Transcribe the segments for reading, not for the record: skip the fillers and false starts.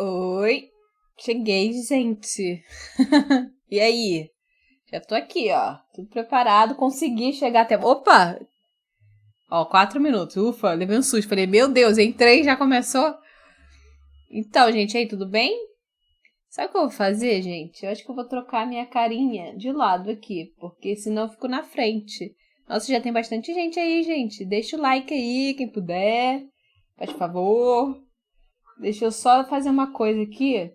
Oi, cheguei, gente. E aí? Já tô aqui, ó. Tudo preparado, consegui chegar até... Opa! Ó, 4 minutos. Ufa, levei um susto. Falei, meu Deus, entrei, já começou? Então, gente, aí, tudo bem? Sabe o que eu vou fazer, gente? Eu acho que eu vou trocar minha carinha de lado aqui, porque senão eu fico na frente. Nossa, já tem bastante gente aí, gente. Deixa o like aí, quem puder. Faz favor. Deixa eu só fazer uma coisa aqui.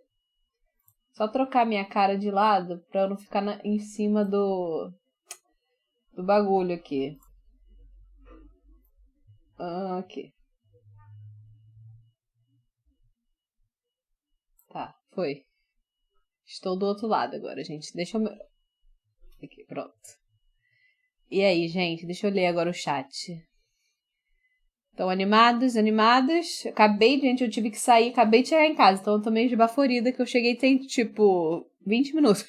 Só trocar minha cara de lado pra eu não ficar em cima do bagulho aqui. Aqui. Tá, foi. Estou do outro lado agora, gente. Deixa eu... Aqui, pronto. E aí, gente? Deixa eu ler agora o chat. Estão animados, animadas? Acabei, gente, eu tive que sair, acabei de chegar em casa, então eu tô meio esbaforida que eu cheguei tem, tipo, 20 minutos.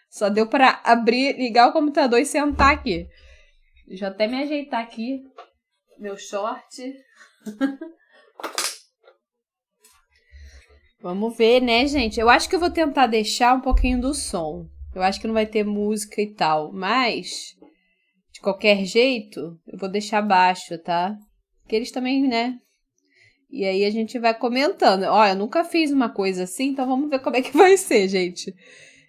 Só deu pra abrir, ligar o computador e sentar aqui. Deixa eu até me ajeitar aqui. Meu short. Vamos ver, né, gente? Eu acho que eu vou tentar deixar um pouquinho do som. Eu acho que não vai ter música e tal, mas... De qualquer jeito, eu vou deixar baixo, tá? Porque eles também, né? E aí a gente vai comentando. Ó, eu nunca fiz uma coisa assim, então vamos ver como é que vai ser, gente.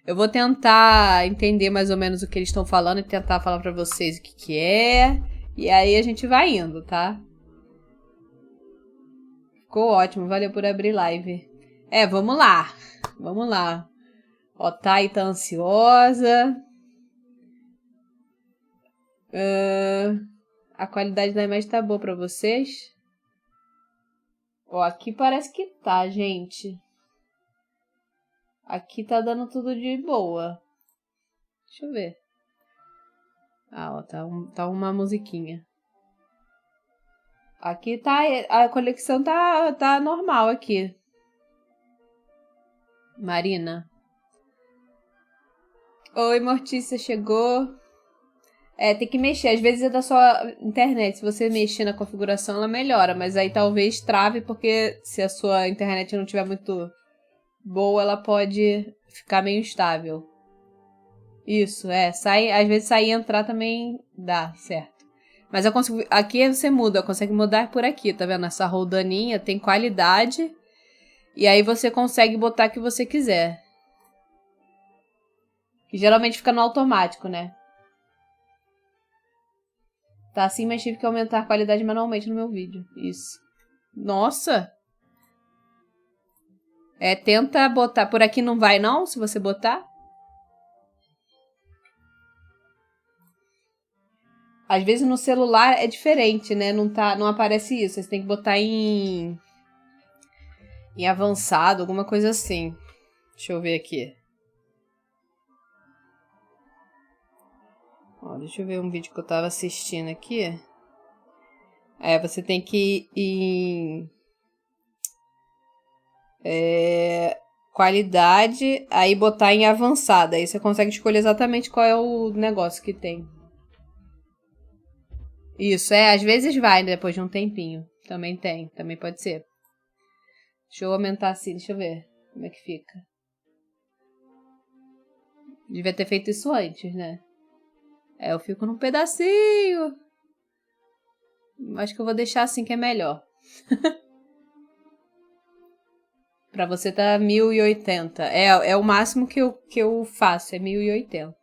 Eu vou tentar entender mais ou menos o que eles estão falando e tentar falar pra vocês o que é. E aí a gente vai indo, tá? Ficou ótimo, valeu por abrir live. Vamos lá. Vamos lá. Ó, Thay tá ansiosa. A qualidade da imagem tá boa pra vocês? Ó, aqui parece que tá, gente. Aqui tá dando tudo de boa. Deixa eu ver. Ah, ó, tá uma musiquinha. Aqui tá... A conexão tá normal aqui. Marina. Oi, Mortícia, chegou. Tem que mexer. Às vezes é da sua internet. Se você mexer na configuração, ela melhora. Mas aí talvez trave, porque se a sua internet não estiver muito boa, ela pode ficar meio instável. Isso, sai, às vezes sair e entrar também dá, certo. Mas eu consigo, aqui você muda, consegue mudar por aqui, tá vendo? Essa roldaninha tem qualidade e aí você consegue botar o que você quiser. Que geralmente fica no automático, né? Tá assim, mas tive que aumentar a qualidade manualmente no meu vídeo. Isso. Nossa! Tenta botar. Por aqui não vai não, se você botar? Às vezes no celular é diferente, né? Não aparece isso. Você tem que botar em avançado, alguma coisa assim. Deixa eu ver aqui. Ó, deixa eu ver um vídeo que eu tava assistindo aqui. Você tem que ir em qualidade, aí botar em avançada. Aí você consegue escolher exatamente qual é o negócio que tem. Isso, às vezes vai, né, depois de um tempinho. Também tem, também pode ser. Deixa eu aumentar assim, deixa eu ver como é que fica. Devia ter feito isso antes, né? Eu fico num pedacinho. Acho que eu vou deixar assim que é melhor. Pra você tá 1080. É o máximo que eu faço, é 1080.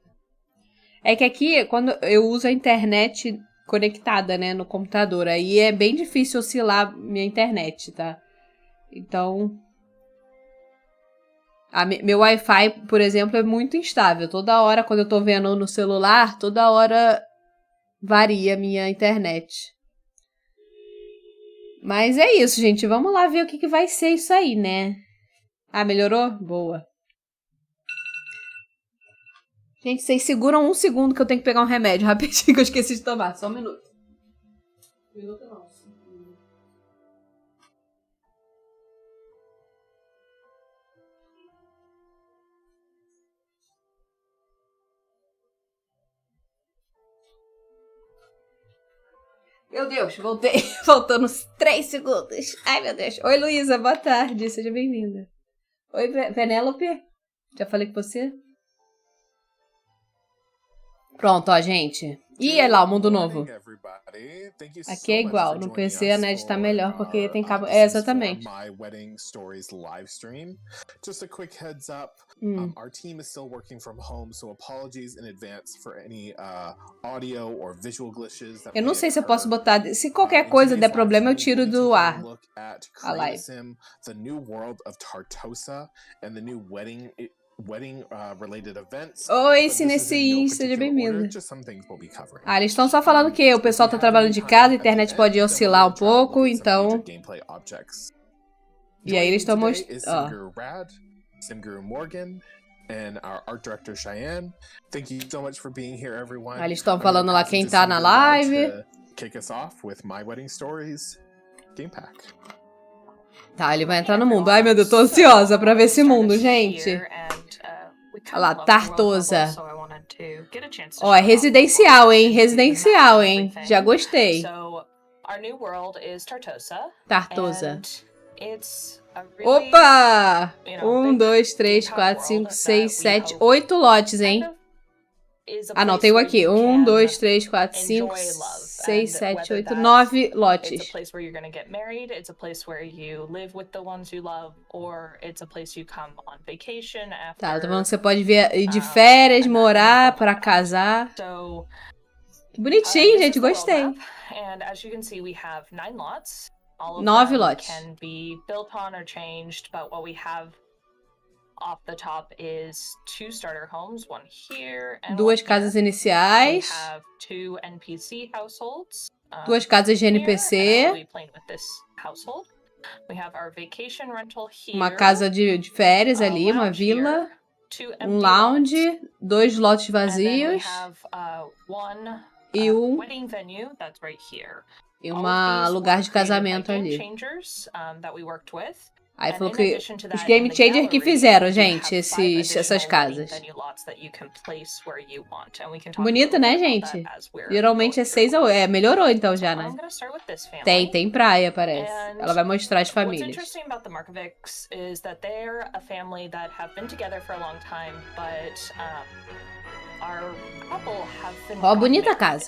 É que aqui, quando eu uso a internet conectada, né, no computador, aí é bem difícil oscilar minha internet, tá? Então, meu Wi-Fi, por exemplo, é muito instável. Toda hora, quando eu tô vendo no celular, toda hora varia a minha internet. Mas é isso, gente. Vamos lá ver o que vai ser isso aí, né? Ah, melhorou? Boa. Gente, vocês seguram um segundo que eu tenho que pegar um remédio rapidinho que eu esqueci de tomar. Só um minuto. Um minuto não. Meu Deus, voltei. Faltando uns 3 segundos. Ai, meu Deus. Oi, Luísa, boa tarde. Seja bem-vinda. Oi, Penélope. Já falei com você? Pronto, ó, gente. Ih, olha lá, o mundo novo. Aqui é igual. No PC a net tá melhor porque tem cabo. É, exatamente. Our team is still working from home, so apologies in advance for any audio or visual glitches that eu não sei se eu posso botar. Se qualquer coisa der problema, eu tiro do ar. A live. The new world of Tartosa and the new wedding related events. Oi, Cineci, seja bem-vindo. Eles estão só falando que o pessoal tá trabalhando de casa, a internet pode oscilar um pouco, então. E aí eles estão mostrando. Simguru Morgan and our art director Cheyenne. Thank you so much for being here, everyone. Eles estão falando lá quem tá na live. Kick us off with My Wedding Stories Game Pack. Tá, ele vai entrar no mundo. Ai, meu Deus, tô ansiosa pra ver esse mundo, gente. Olha lá, Tartosa. Ó, é residencial, hein? Residencial, hein? Já gostei. Tartosa. Opa! 1, 2, 3, 4, 5, 6, 7, 8 lotes, hein? Ah, não, tem um aqui. 1, 2, 3, 4, 5, 6, 7, 8, 9 lotes. Tá, eu tô falando que você pode ir de férias, morar, pra casar. Que bonitinho, gente, gostei. 9 lotes. Off the top is 2 starter homes, one here and 2 casas iniciais. We have 2 NPC households. 2 casas de NPC. We have our vacation rental here. Uma casa de férias ali, uma vila. Um lounge, 2 lotes vazios. E um wedding venue that's right here. E um lugar de casamento ali. Aí falou que os Game Changers que fizeram, gente, essas casas. Bonita, né, gente? Geralmente é 6 ou... melhorou então já, né? Tem praia, parece. Ela vai mostrar as famílias. Ó, bonita a casa.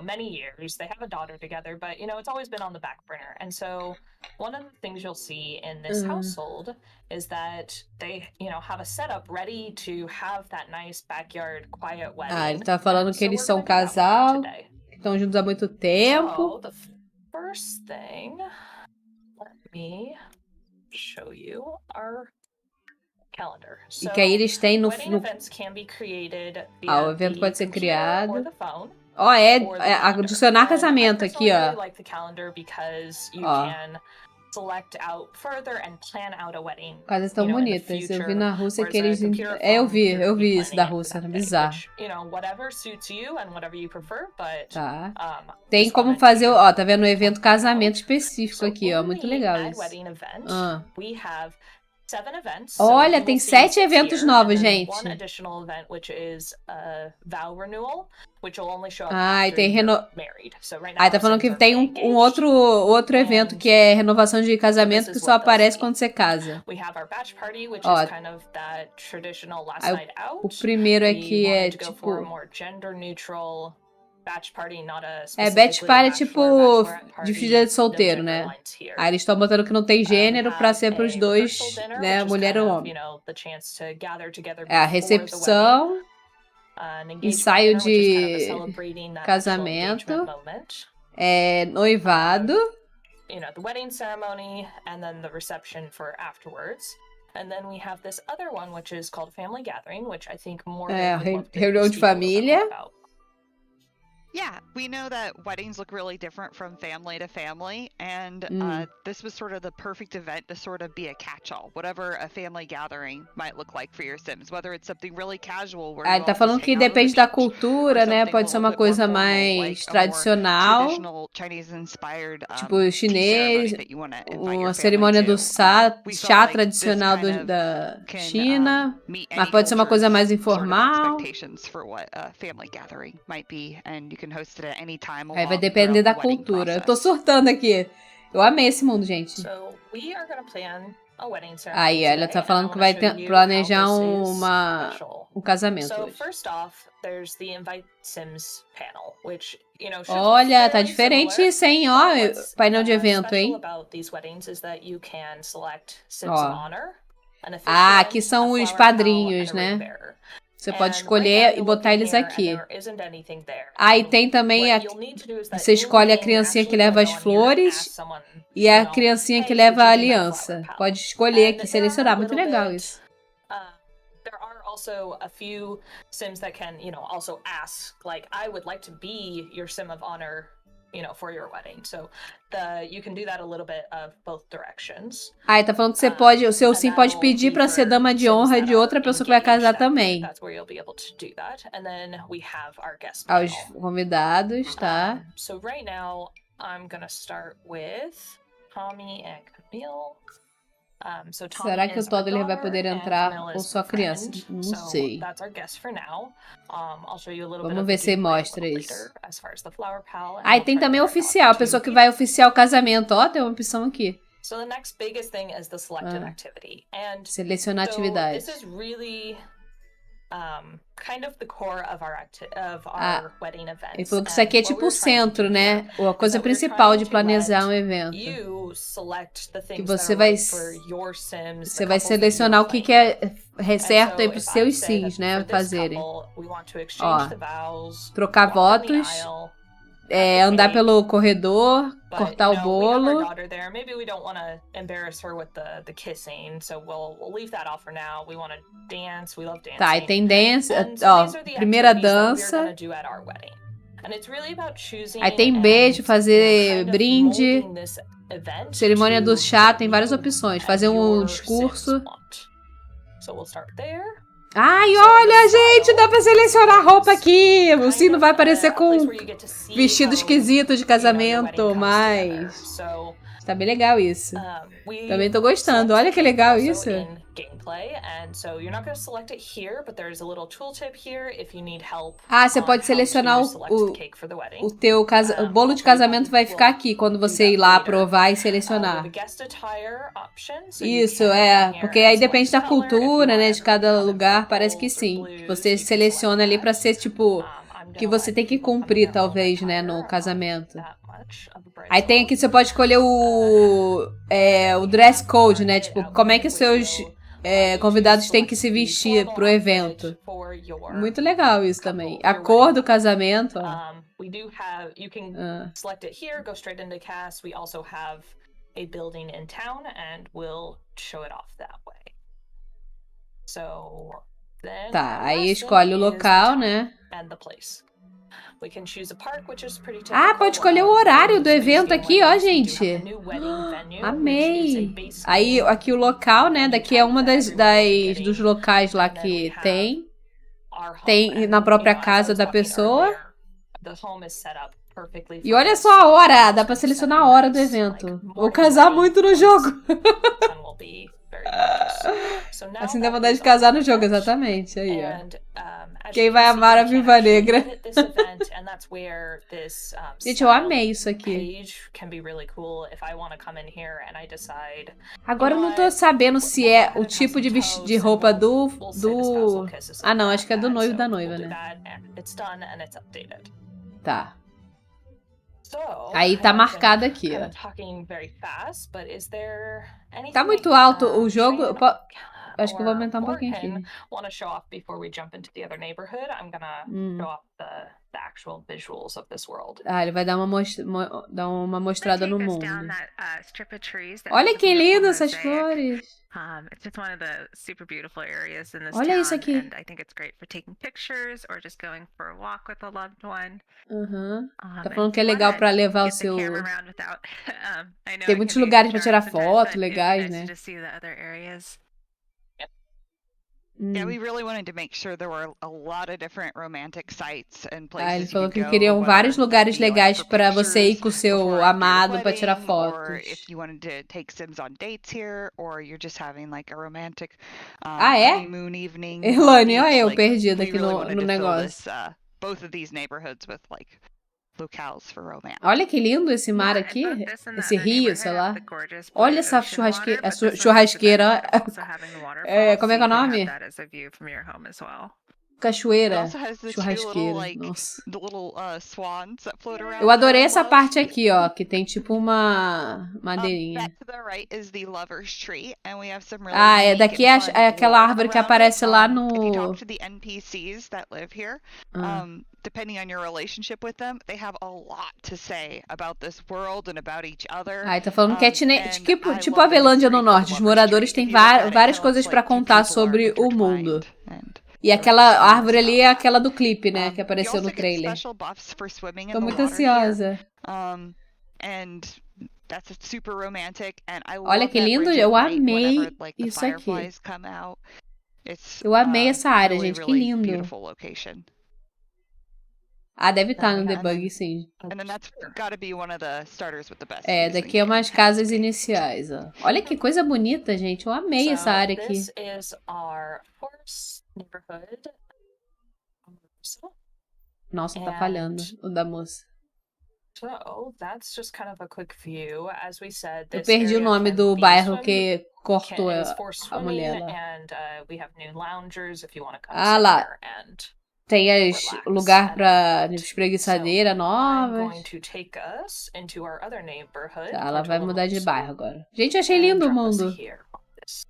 Many years. They have a daughter together, but, it's always been on the back burner. And so one of the things you'll see in this household is that they, have a setup ready to have that nice backyard quiet wedding. Ah, ele tá falando que eles são um casal, que estão juntos há muito tempo. So, the first thing, let me show you our calendar. E que aí eles têm no... Events can be created o evento pode ser criado. Ó, adicionar casamento aqui, ó. Casas tão bonitas. Eu vi na Rússia que eles... eu vi isso da Rússia, bizarro. Tá. Tem como fazer, ó, tá vendo? Um evento casamento específico aqui, ó. Muito legal isso. Olha, tem 7 eventos novos, gente. E tem tá falando que tem um outro evento que é renovação de casamento que só aparece quando você casa. Ó, o primeiro aqui é tipo... batch party é tipo de despedida de solteiro, né? Aí eles estão botando que não tem gênero pra ser pros dois, né? Mulher ou homem. É a recepção, ensaio de casamento, noivado. The wedding ceremony and then the reception for afterwards. And then we have this other one which is called family gathering, which I think more reunião de família. Yeah, we know that weddings look really different from family to family, and this was sort of the perfect event to sort of be a catch-all, whatever a family gathering might look like for your Sims, whether it's something really casual where ele tá falando que depende da cultura, né? Pode ser uma coisa mais tradicional, tipo chinês, uma cerimônia do chá tradicional da China, mas pode ser uma coisa mais informal. can host it at any time. Aí vai depender da cultura. Eu tô surtando aqui. Eu amei esse mundo, gente. So we are gonna plan a wedding ceremony Aí, ela tá today, falando and I que vai wanna show you planejar how this is um special. casamento So hoje. first off, there's the Invite Sims panel, which, you know, should Olha, be tá fairly diferente similar, isso, hein? but Ó, what's painel de evento, special hein? about these weddings is that you can select Sims Ó. of honor, an Ah, officiant, aqui são a os flower pal, padrinhos, and a ring né? bearer. Você pode And escolher right now e you botar look in eles here and aqui. there isn't anything there. Ah, e And tem também what you'll need to do is that você escolhe a you criancinha que actually leva gonna as go on here and flores ask someone, e a you know, criancinha que hey, leva would a you be my flower aliança. pal? Pode escolher aqui, And selecionar. they're a Muito little legal bit, isso. there are also a few Sims that can, you know, also ask, like, I would like to be your Sim of honor, you know, for your wedding. So you can do that a little bit of both directions. Ah, tá falando que você pode, o seu sim pode that'll pedir be pra ser for dama de Sims honra that de outra are pessoa que vai engaged casar that day. também. That's where you'll be able to do that. And then we have our guest Aos panel. convidados, tá? So right now, I'm gonna start with Tommy and Camille. So Tommy Será que o is our Toddler vai daughter poder and entrar Camille com is sua the criança? friend. Não So sei. that's our guest for now. I'll show you a little bit Vamos of ver the se gameplay a mostra little isso. later as far as the flower pal. And Ah, e we'll tem try to também get our oficial, a daughter pessoa to que meet. vai oficiar o casamento. Ó, tem uma opção aqui. So the next biggest thing is the selected activity. And Selecionar so atividade. this is really kind of the core of our wedding events. Ele falou que isso aqui é And what tipo o we're trying to centro, do né? here Ou a is coisa that we're principal trying de to planejar um let evento. you select the Que things that você are vai, right for your Sims, você the vai couples that you selecionar are o que playing é with. certo aí And pros so if I seus say sims, that né, for this fazerem. couple, we want to Ó, exchange the vows, trocar walk down the votos, aisle, cut the andar cake, pelo corredor, but cortar o we have our bolo. daughter there. Maybe we don't want to embarrass her with the kissing, so we'll leave that off for now. We want to dance. We love dancing. Tá, e tem dance, And so ó, these are the primeira activities that we're dança. gonna do at our wedding. And it's really about choosing Aí tem and, beijo, you know, fazer kind of brinde, molding this event cerimônia do to chá, what tem várias you opções. and Fazer um your discurso. Sims want. So we'll start there. Ai, So olha, the gente, style dá pra selecionar a roupa is aqui. O kind sino of vai aparecer a com place where you get to see vestido how, esquisito de you know, your wedding casamento, comes together. mas So tá bem legal isso. we Também tô gostando. select Olha que legal also isso. in gameplay, and so you're not going to select it here, but there's a little tooltip here if you need help. Ah, você on pode how selecionar to select the cake for the wedding. o teu o bolo de casamento vai ficar aqui quando você ir lá aprovar e We have selecionar. a guest attire option, so you Isso, can come here porque and aí select depende da color, if you cultura, want né, de everything cada kind of lugar, parece que purples or sim. blues, Você you can seleciona select ali pra that. ser tipo I'm que gonna você let tem que people come cumprir in their own talvez, né, no attire, casamento. that much of the bride's Aí tem own. aqui, você pode escolher o dress code, né? Tipo, como é que os seus convidados têm que se vestir pro evento. Muito legal isso também. A cor do casamento, ó. We do have, you can select it here, go straight into cast. We also have a building in town and we'll show it off that way. So then Tá, our aí last escolhe o thing is the local, time né? and the place. We can choose a park, which is pretty Ah, typical pode escolher o of horário do most evento New aqui, ó, weddings. We do have gente. the new wedding venue, which is a Amei. base Aí game. aqui o local, né? Daqui é uma That everyone will be getting. dos locais lá And then we que have tem. our home. Tem And, na própria as I casa was da talking pessoa. earlier, the home is set up perfectly E for olha this, só a so hora, dá it's pra set selecionar up a hora do nice, evento. like Vou morning casar ready, muito no once jogo. the sun will be very gorgeous. So now Assim dá that vontade is de casar our no jogo, event. exatamente. Aí, ó. And, as Quem you vai can see, amar a you can Viúva actually Negra? edit this event, and that's where this Gente, eu style amei isso aqui. page can be really cool. If I want to come in here and I decide, Agora eu you know não tô what, sabendo se we'll go é ahead o and tipo have de, some de toast and roupa we'll say the spousal kisses Ah, on não, that acho que é do bag. noivo e da So noiva, we'll do né? that, and it's done and it's updated. Tá. So, Aí I tá know I've been marcado aqui, kind ó. of talking very fast, but is there anything Tá that muito alto o jogo. Shane Acho que eu vou or aumentar um pouquinho aqui. Morgan want to show off before we jump into the other neighborhood? I'm gonna show off the actual visuals of this world. Ah, ele vai dar uma mostrada no mundo. Strip of trees that Olha has a que beautiful lindo essas mosaic. flores. It's just one of the super beautiful areas in this Olha town, isso aqui. and I think it's great for taking pictures or just going for a walk with a loved one. Tá falando que é legal pra levar o seu... Tem muitos lugares pra tirar foto legais, né? Yeah, we really wanted to make sure there were a lot of different romantic sites and places Ah, ele you falou could que go, queriam whether vários that lugares be, like, legais for pra você ir pictures com o seu before or after your amado pra tirar wedding, or fotos. if you wanted to take Sims on dates here, or you're just having like a romantic Ah, é? honeymoon evening. Elane, on the olha beach. eu Like, perdida we aqui really no wanted to fill negócio. this, both of these neighborhoods with like locales for romance. Olha que lindo esse mar aqui. Esse rio, sei lá. Olha essa churrasqueira. Churrasqueira. Como é que é o nome? It Cachoeira. also has the two Churrasqueira. little, like, Nossa. the little swans that float around. Eu adorei there, essa love. parte aqui, ó. Que tem tipo uma madeirinha. That to the right is the lover's tree, and we have some really Ah, unique daqui and é fun aquela lore árvore que around aparece it. lá If you no... talk to the NPCs that live here, Ah. depending on your relationship with them, they have a lot to say about this world and about each other. Ai, tá falando que é And tipo I a love the Avelândia no history of the norte. Os lover's moradores tree. têm If you look at it, várias it coisas looks pra like two contar people are sobre o mundo. intertwined, and E we're aquela very nice árvore ali about é that. aquela do clipe, né? Que You apareceu also no get trailer. special buffs for swimming in Tô the muito water here. ansiosa. And that's super romantic, and I Olha love que that lindo, bridge eu at night amei whenever, like, the isso aqui. fireflies come out. It's Eu amei essa área, really, gente, que really lindo. beautiful location. Ah, deve estar no And debug, then- sim. And then that's gotta be one of the starters with the best É, views in daqui é game. umas casas iniciais, ó. Olha que coisa bonita, gente. Eu amei essa área aqui. This is our forest neighborhood. Nossa, tá And- falhando o da moça. So that's just kind of a quick view. As we said, Eu this perdi o area nome can do be bairro swim- que cortou is a for mulher swimming, lá. and we have new loungers if you want to come Ah sit lá. here and Tem relax lugar and pra unwind. espreguiçadeira I'm novas. going to take us into our other neighborhood. Tá, ela called vai Willow, mudar de bairro agora. Gente, eu achei and lindo o drop us mundo. here on this.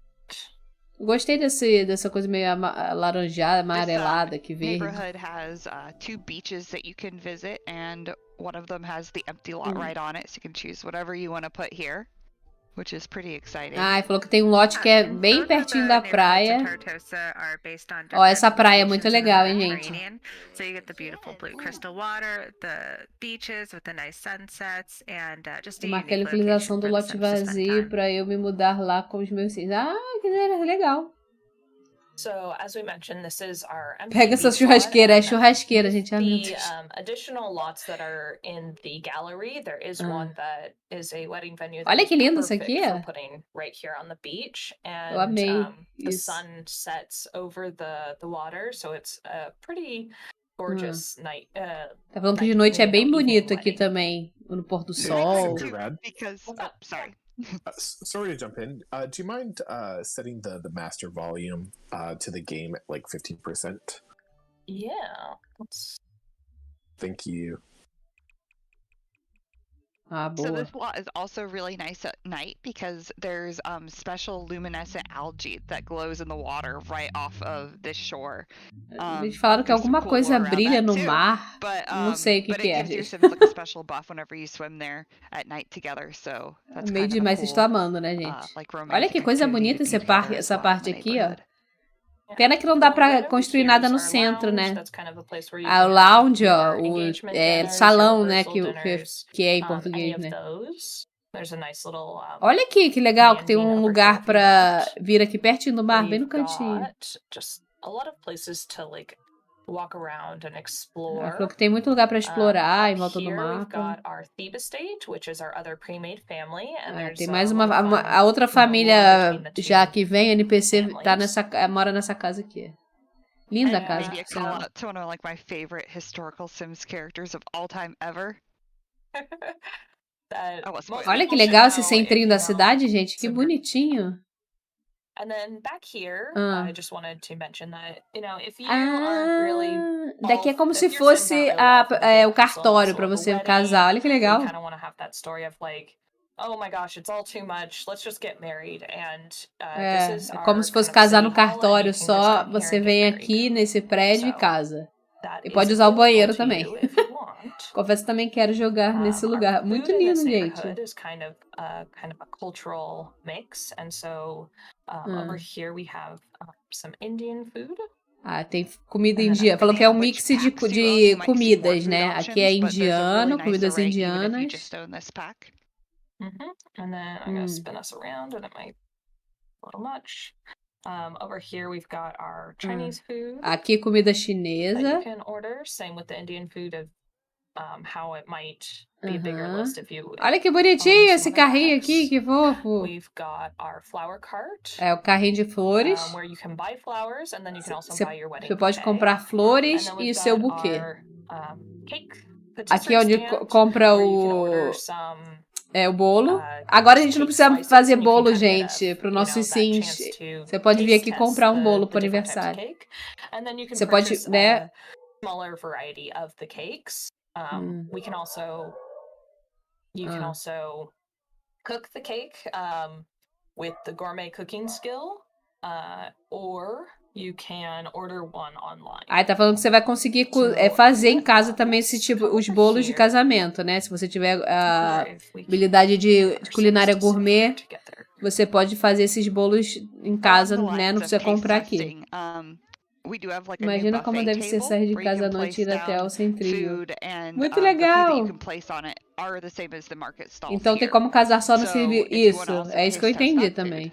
Gostei dessa coisa meio alaranjada, amarelada, que verde. Neighborhood has 2 beaches that you can visit, and one of them has the empty lot right on it, so you can choose whatever you want to put here, which is pretty exciting. Ah, falou que tem um lote que é bem pertinho da praia. Ó, essa praia é muito legal, hein, gente? So you get the beautiful blue crystal water, the beaches with the nice sunsets, and just a Eu marquei a unique localização location do for the lote Sims to spend vazio time. pra eu me mudar lá com os meus filhos. Ah, que legal. So as we mentioned, this is our empty Pega essa beach lot, churrasqueira, é and churrasqueira, gente. Ai, meu the Deus. additional lots that are in the gallery, there is one that is a wedding venue that Olha is que lindo isso perfect aqui, for ó. putting right here on the beach, and Eu amei the isso. sun sets over the water, so it's a pretty gorgeous night. Tá falando que de noite é bem evening bonito aqui wedding. também, no pôr do Yeah, sol. super rad. Because sorry. Sorry to jump in. Do you mind setting the master volume to the game at like 15%? Yeah. Thank you. Ah, So boa. this lot is also really nice at night because there's special luminescent algae that glows in the water right off of this shore. Eles falaram que there's some alguma cool coisa lore around brilha that no too, mar. But Não sei o que but que it é, gives your gente. Sims like a special buff whenever you swim there at night together. So that's Amei kind of a demais, vocês cool, estão amando, né, gente? like Olha romantic que coisa activity bonita to be together as essa well in parte the aqui, ó. neighborhood. Pena que não dá pra construir nada no centro, né? Ah, o lounge, ó, o salão, né, que é em português, né? Olha aqui, que legal, que tem um lugar pra vir aqui pertinho do mar, bem no cantinho. Ela falou que tem muito lugar pra explorar em volta do mapa. Tem mais a outra família já que vem, NPC, mora nessa casa aqui. Linda a And casa. maybe a call out to one of like my favorite historical Sims characters of all time ever. Olha que legal esse centrinho da cidade, gente, que bonitinho. And then back here, I just wanted to mention that, you know, if you aren't really daqui é como se fosse o cartório pra você casar. Olha que legal. kind of want to have that story of like, oh my gosh, it's all too much. Let's just get married. And this is É como se fosse kind of casar no city hall, and cartório you can just só. come here Você and get vem married. aqui nesse prédio e So, casa. That E is pode usar o available banheiro to também. you if you want. Confesso que também quero jogar nesse Our lugar. Muito food in this lindo, gente. neighborhood is kind of a cultural mix, and so over here we have some Indian food. Ah, tem comida indiana. Falou que é um mix de comidas, né? Aqui é indiano, comidas indianas. And then I'm gonna spin us around, and it might be a little much. Over here we've got our Chinese food. Aqui comida That chinesa. you can order. Same with the Indian food of how it might be a bigger list if you. Olha que bonitinho esse carrinho aqui, que fofo. We've got our flower cart. É o carrinho de flores. Where you can buy flowers and then you can also buy your wedding Você pode bouquet. comprar flores And then e we've seu got buquê. our, cake Aqui onde compra o bolo. Agora a gente não precisa fazer bolo, gente, pro nosso Sims. Você pode vir aqui comprar um bolo pro aniversário. Você pode, né? Smaller variety of the cakes. We can also cook the cake with the gourmet cooking skill, or you can order one online. Aí tá falando que você vai conseguir fazer em casa também esse tipo, os bolos de casamento, né? Se você tiver a habilidade de culinária gourmet, você pode fazer esses bolos em casa, né? Não precisa comprar aqui. Imagina como deve ser sair de casa à noite e ir até ao centrinho. Muito legal! Então tem como casar só no serviço. Isso, é isso que eu entendi também.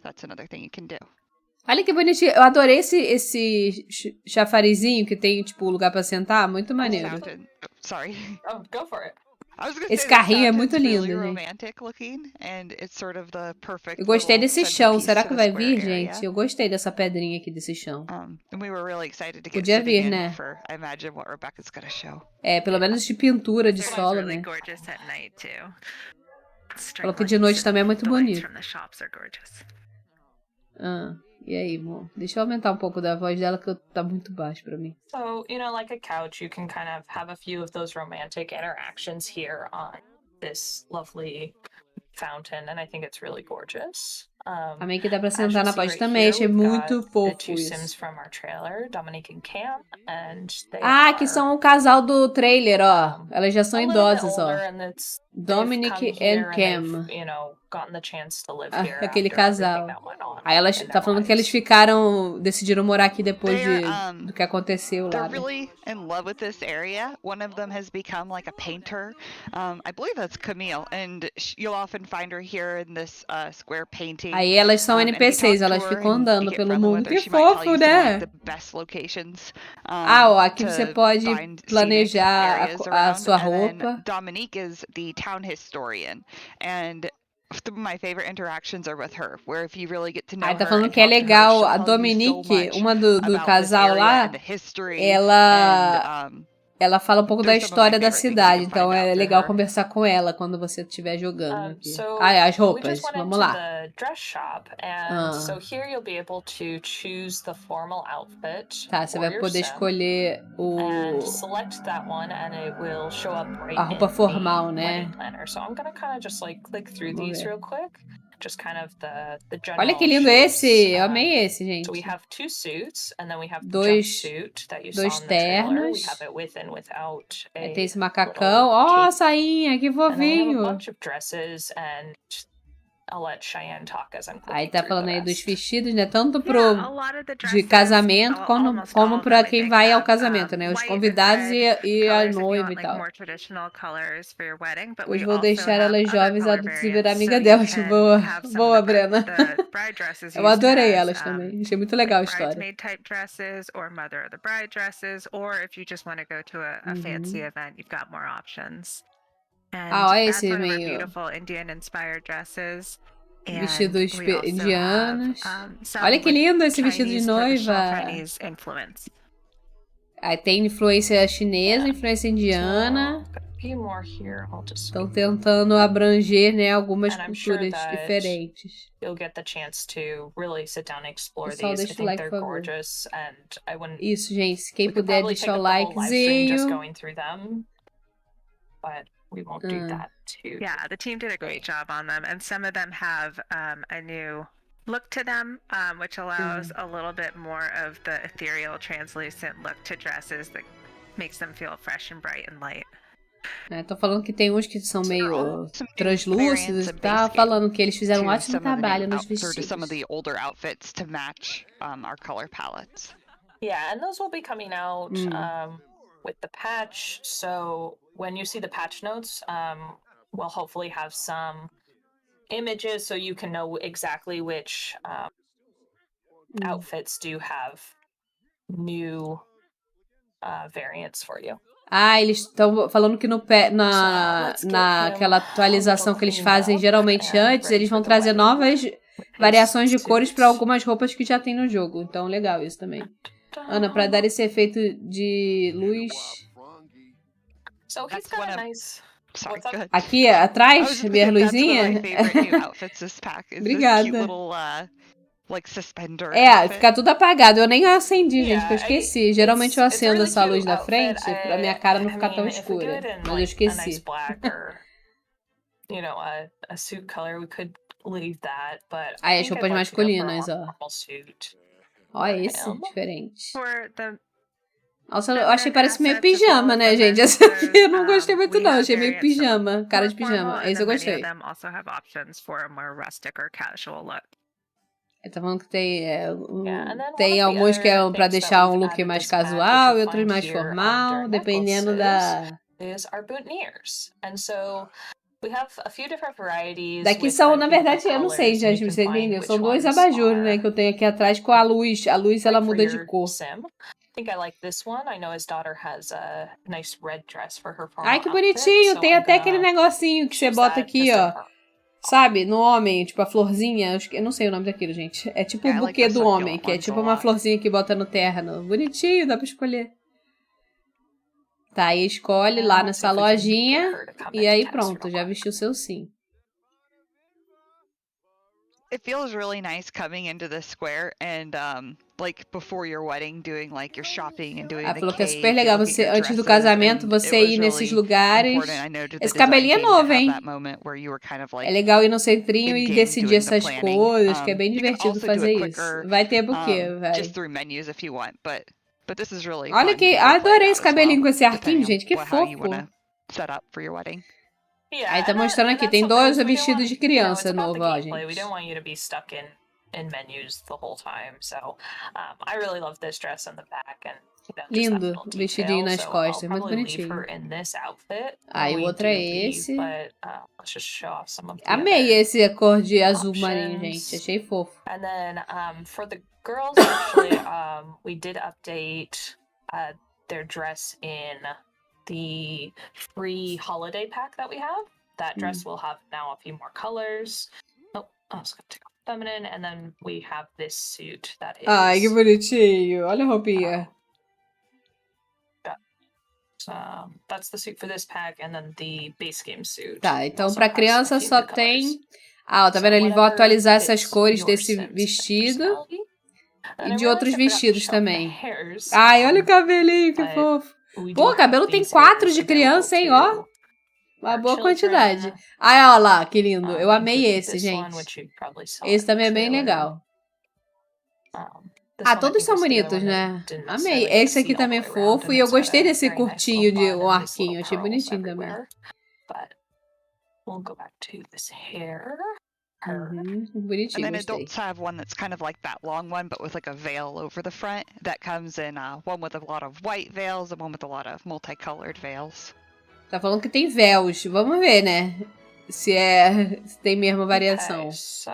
Olha que bonitinho. Eu adorei esse chafarizinho que tem, tipo, lugar pra sentar. Muito maneiro. Go for it. Esse carrinho é muito lindo, gente. Eu gostei desse chão. Será que vai vir, gente? Eu gostei dessa pedrinha aqui desse chão. Podia vir, né? É, pelo menos de pintura de solo, né? Falou que de noite também é muito bonito. E aí, amor? Deixa eu aumentar um pouco da voz dela, que tá muito baixo pra mim. So, like a couch, you can kind of have a few of those romantic interactions here on this lovely fountain, and I think it's really gorgeous. Também que dá pra sentar na pode também, achei muito fofo isso. Que são o casal do trailer, ó. Elas já são idosas, ó. Dominic and Cam. Aquele casal. Aí ela tá falando que eles decidiram morar aqui depois do que aconteceu lá. They're really in love with this area. One of them has become like a painter. I believe that's Camille, and you'll often find her here in this square painting. Aí elas são NPCs, elas ficam andando pelo mundo. Que fofo, né? Aqui você pode planejar a sua roupa. Dominique is the town historian, and my favorite interactions are with her, where if you really get to know her. Tá falando que é legal. A Dominique, uma do casal lá, ela fala um pouco da história da cidade, então é legal conversar com ela quando você estiver jogando aqui. As roupas, vamos lá. Tá, você vai poder escolher a roupa formal, né? Olha que lindo esse! Eu amei esse, gente. Dois ternos. Aí tem esse macacão. Ó, sainha, que fofinho. Aí tá falando aí dos vestidos, né? Tanto de casamento como pra quem vai ao casamento, né? Os convidados e a noiva e tal. Hoje vou deixar elas jovens, adultas e virar amiga delas. Boa, Brena. Eu adorei elas também. Achei muito legal a história. Olha esse meio vestidos indianos. Olha que lindo esse vestido de noiva. Aí tem influência chinesa, influência indiana. Estão tentando abranger, né, algumas culturas diferentes. Pessoal, deixa o like, por favor. Isso, gente. Quem puder deixar o likezinho. We won't do that too. Yeah, the team did a great job on them, and some of them have a new look to them, which allows a little bit more of the ethereal, translucent look to dresses that makes them feel fresh and bright and light. Tô falando que tem uns que são meio translúcidos e tá falando que eles fizeram um ótimo trabalho nos vestidos. Some of the older outfits to match our color palettes. Yeah, and those will be coming out with the patch, so when you see the patch notes, we'll hopefully have some images so you can know exactly which outfits do have new variants for you. Eles estão falando que naquela atualização que eles fazem geralmente antes, eles vão trazer novas variações de cores para algumas roupas que já tem no jogo. Então, legal isso também. Ana, para dar esse efeito de luz... So he's That's got one a of- nice. Sorry, What's up? go ahead. Aqui, I was atrás, just gonna minha say, that's one of my luzinha. favorite new outfits this pack. Is this Obrigada. cute little, like, suspender É, outfit. fica tudo apagado. Eu nem acendi, gente, que eu Yeah, esqueci. Geralmente eu it's a acendo really essa luz cute da outfit. frente pra minha cara não ficar tão If we do escura. it in Mas eu like a nice esqueci. black or a suit color, we could leave that. But Aí I as think roupas I'd like to go for a masculinas, more ó. formal suit. Ó, for esse, him. diferente. For the Nossa, eu achei que parece meio assets, as well pijama, as né, the gente? men's Essa aqui eu clothes, não gostei muito, we não. have Achei meio variants that pijama, cara de more formal, pijama. and Esse eu then many gostei. of them also have options for a more rustic or casual look. Ele tá falando que tem, and then tem one of the alguns que é other pra things that deixar we've look added mais this pack, which casual you'll e outros find mais here formal, under dependendo necklaces, da... is our boutonnieres. And so we have a few different varieties. Daqui with são, kind na of different verdade, eu não sei, colors, and gente, you você can find entendeu? which São dois ones abajures, né, are que eu tenho aqui atrás com a luz. A luz, ela right for muda de your cor. sim. I think I like this one. I know his daughter has a nice red dress for her Ai, formal que outfit, bonitinho! so Tem I'm até aquele gonna negocinho que você choose bota that aqui, just in ó. her. Sabe? No homem, tipo a florzinha. Eu não sei o nome daquilo, gente. É tipo o Yeah, I like buquê the do homem, succulent que é ones tipo a uma lot. florzinha que bota no terno. Bonitinho, dá pra escolher. Tá, aí escolhe And lá let's nessa see if we can get lojinha. her to come E into aí test pronto, real já quick. vestiu seu sim. It feels really nice coming into the square and like before your wedding, doing like your shopping and doing Ela the falou que é cake super and legal looking você, at your antes do dresses, casamento, and você it was ir nesses really lugares. important, I know, to the Esse design cabelinho é team to novo, have hein? that moment where you were kind of É like legal ir no centrinho e in-game decidir doing the essas planning. coisas, que é bem You can divertido also do fazer it isso. quicker, Vai ter buquê, vai. just through menus if you want, but this is really Olha fun que. to play it Adorei out esse as well, cabelinho com esse arquinho, depending on gente. Que how you fofo. want to set up for your wedding. Yeah, Aí tá and mostrando and aqui, that's tem something dois we don't vestidos want, de it's criança about the novo, ó, gameplay. We gente. don't want you to be stuck in menus the whole time. So I really love this dress in the back and just that Lindo, little vestidinho detail. nas So I'll costas, muito probably leave her bonitinho. in this outfit Aí when o we outro do é leave, esse. but let's just show off some of the Amei other esse cor de azul marinho, options. gente. Achei fofo. And then for the girls, actually, we did update their dress in the free holiday pack that we have. That dress will have now a few more colors. Oh, I was going to take off feminine, and then we have this suit that is. Ai, que bonitinho. Olha a roupinha. That's the suit for this pack, and then the base game suit. Tá, então also pra has a criança few só new colors. tem. Ah, ó, tá So vendo? Eles vão whatever atualizar essas fits cores your desse Sims and vestido personality. e And I de realized outros I forgot to vestidos show off the também. hairs, Ai, olha o um, cabelinho, que but fofo. we Pô, do o cabelo have tem these 4 hairs de available criança, hein, ó. to Uma our boa children. quantidade. Ai, ó lá, que lindo. Eu amei Including esse, this one, gente. which you probably saw Esse in the também é bem trailer. legal. This Ah, one I todos think são was the other bonitos, one that né? you didn't Amei. necessarily get to Esse aqui see all the também é way around, fofo. and E eu it's got gostei a desse very nice curtinho little de bun um and these arquinho. little Achei pearls bonitinho também. everywhere. But we'll go back to this hair. Bonitinho, And then gostei. adults have one that's kind of like that long one, but with like a veil over the front. That comes in one with a lot of white veils and one with a lot of multicolored veils. Tá falando que tem véus. Vamos ver, né? Se tem mesmo variação. Okay, so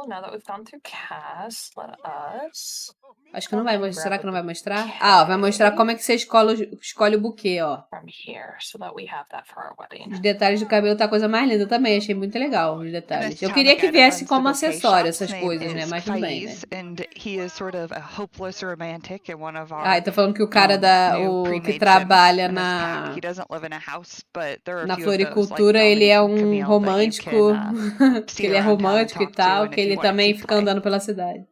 now that we've gone through cast, let us. Acho que não vai mostrar. Será que não vai mostrar? Ah, ó, vai mostrar como é que você escolhe o buquê, ó. From here, so that we have that for our wedding. Os detalhes do cabelo tá a coisa mais linda também. Achei muito legal os detalhes. Eu town queria que guy that viesse runs como the bouquet acessório shop, essas his coisas, name né? is Mas tudo bem, né? Faiz, and he is sort of a hopeless romantic and one of our Ah, tá falando que o cara new o que pre-made trabalha Sims in this pack. He doesn't live in a house, but there are a na few of those, like floricultura, ele Domini é and Camille, that you romântico, can que see ele é around town and romântico e talk to, tal, and que if you ele want to também keep fica playing. andando pela cidade.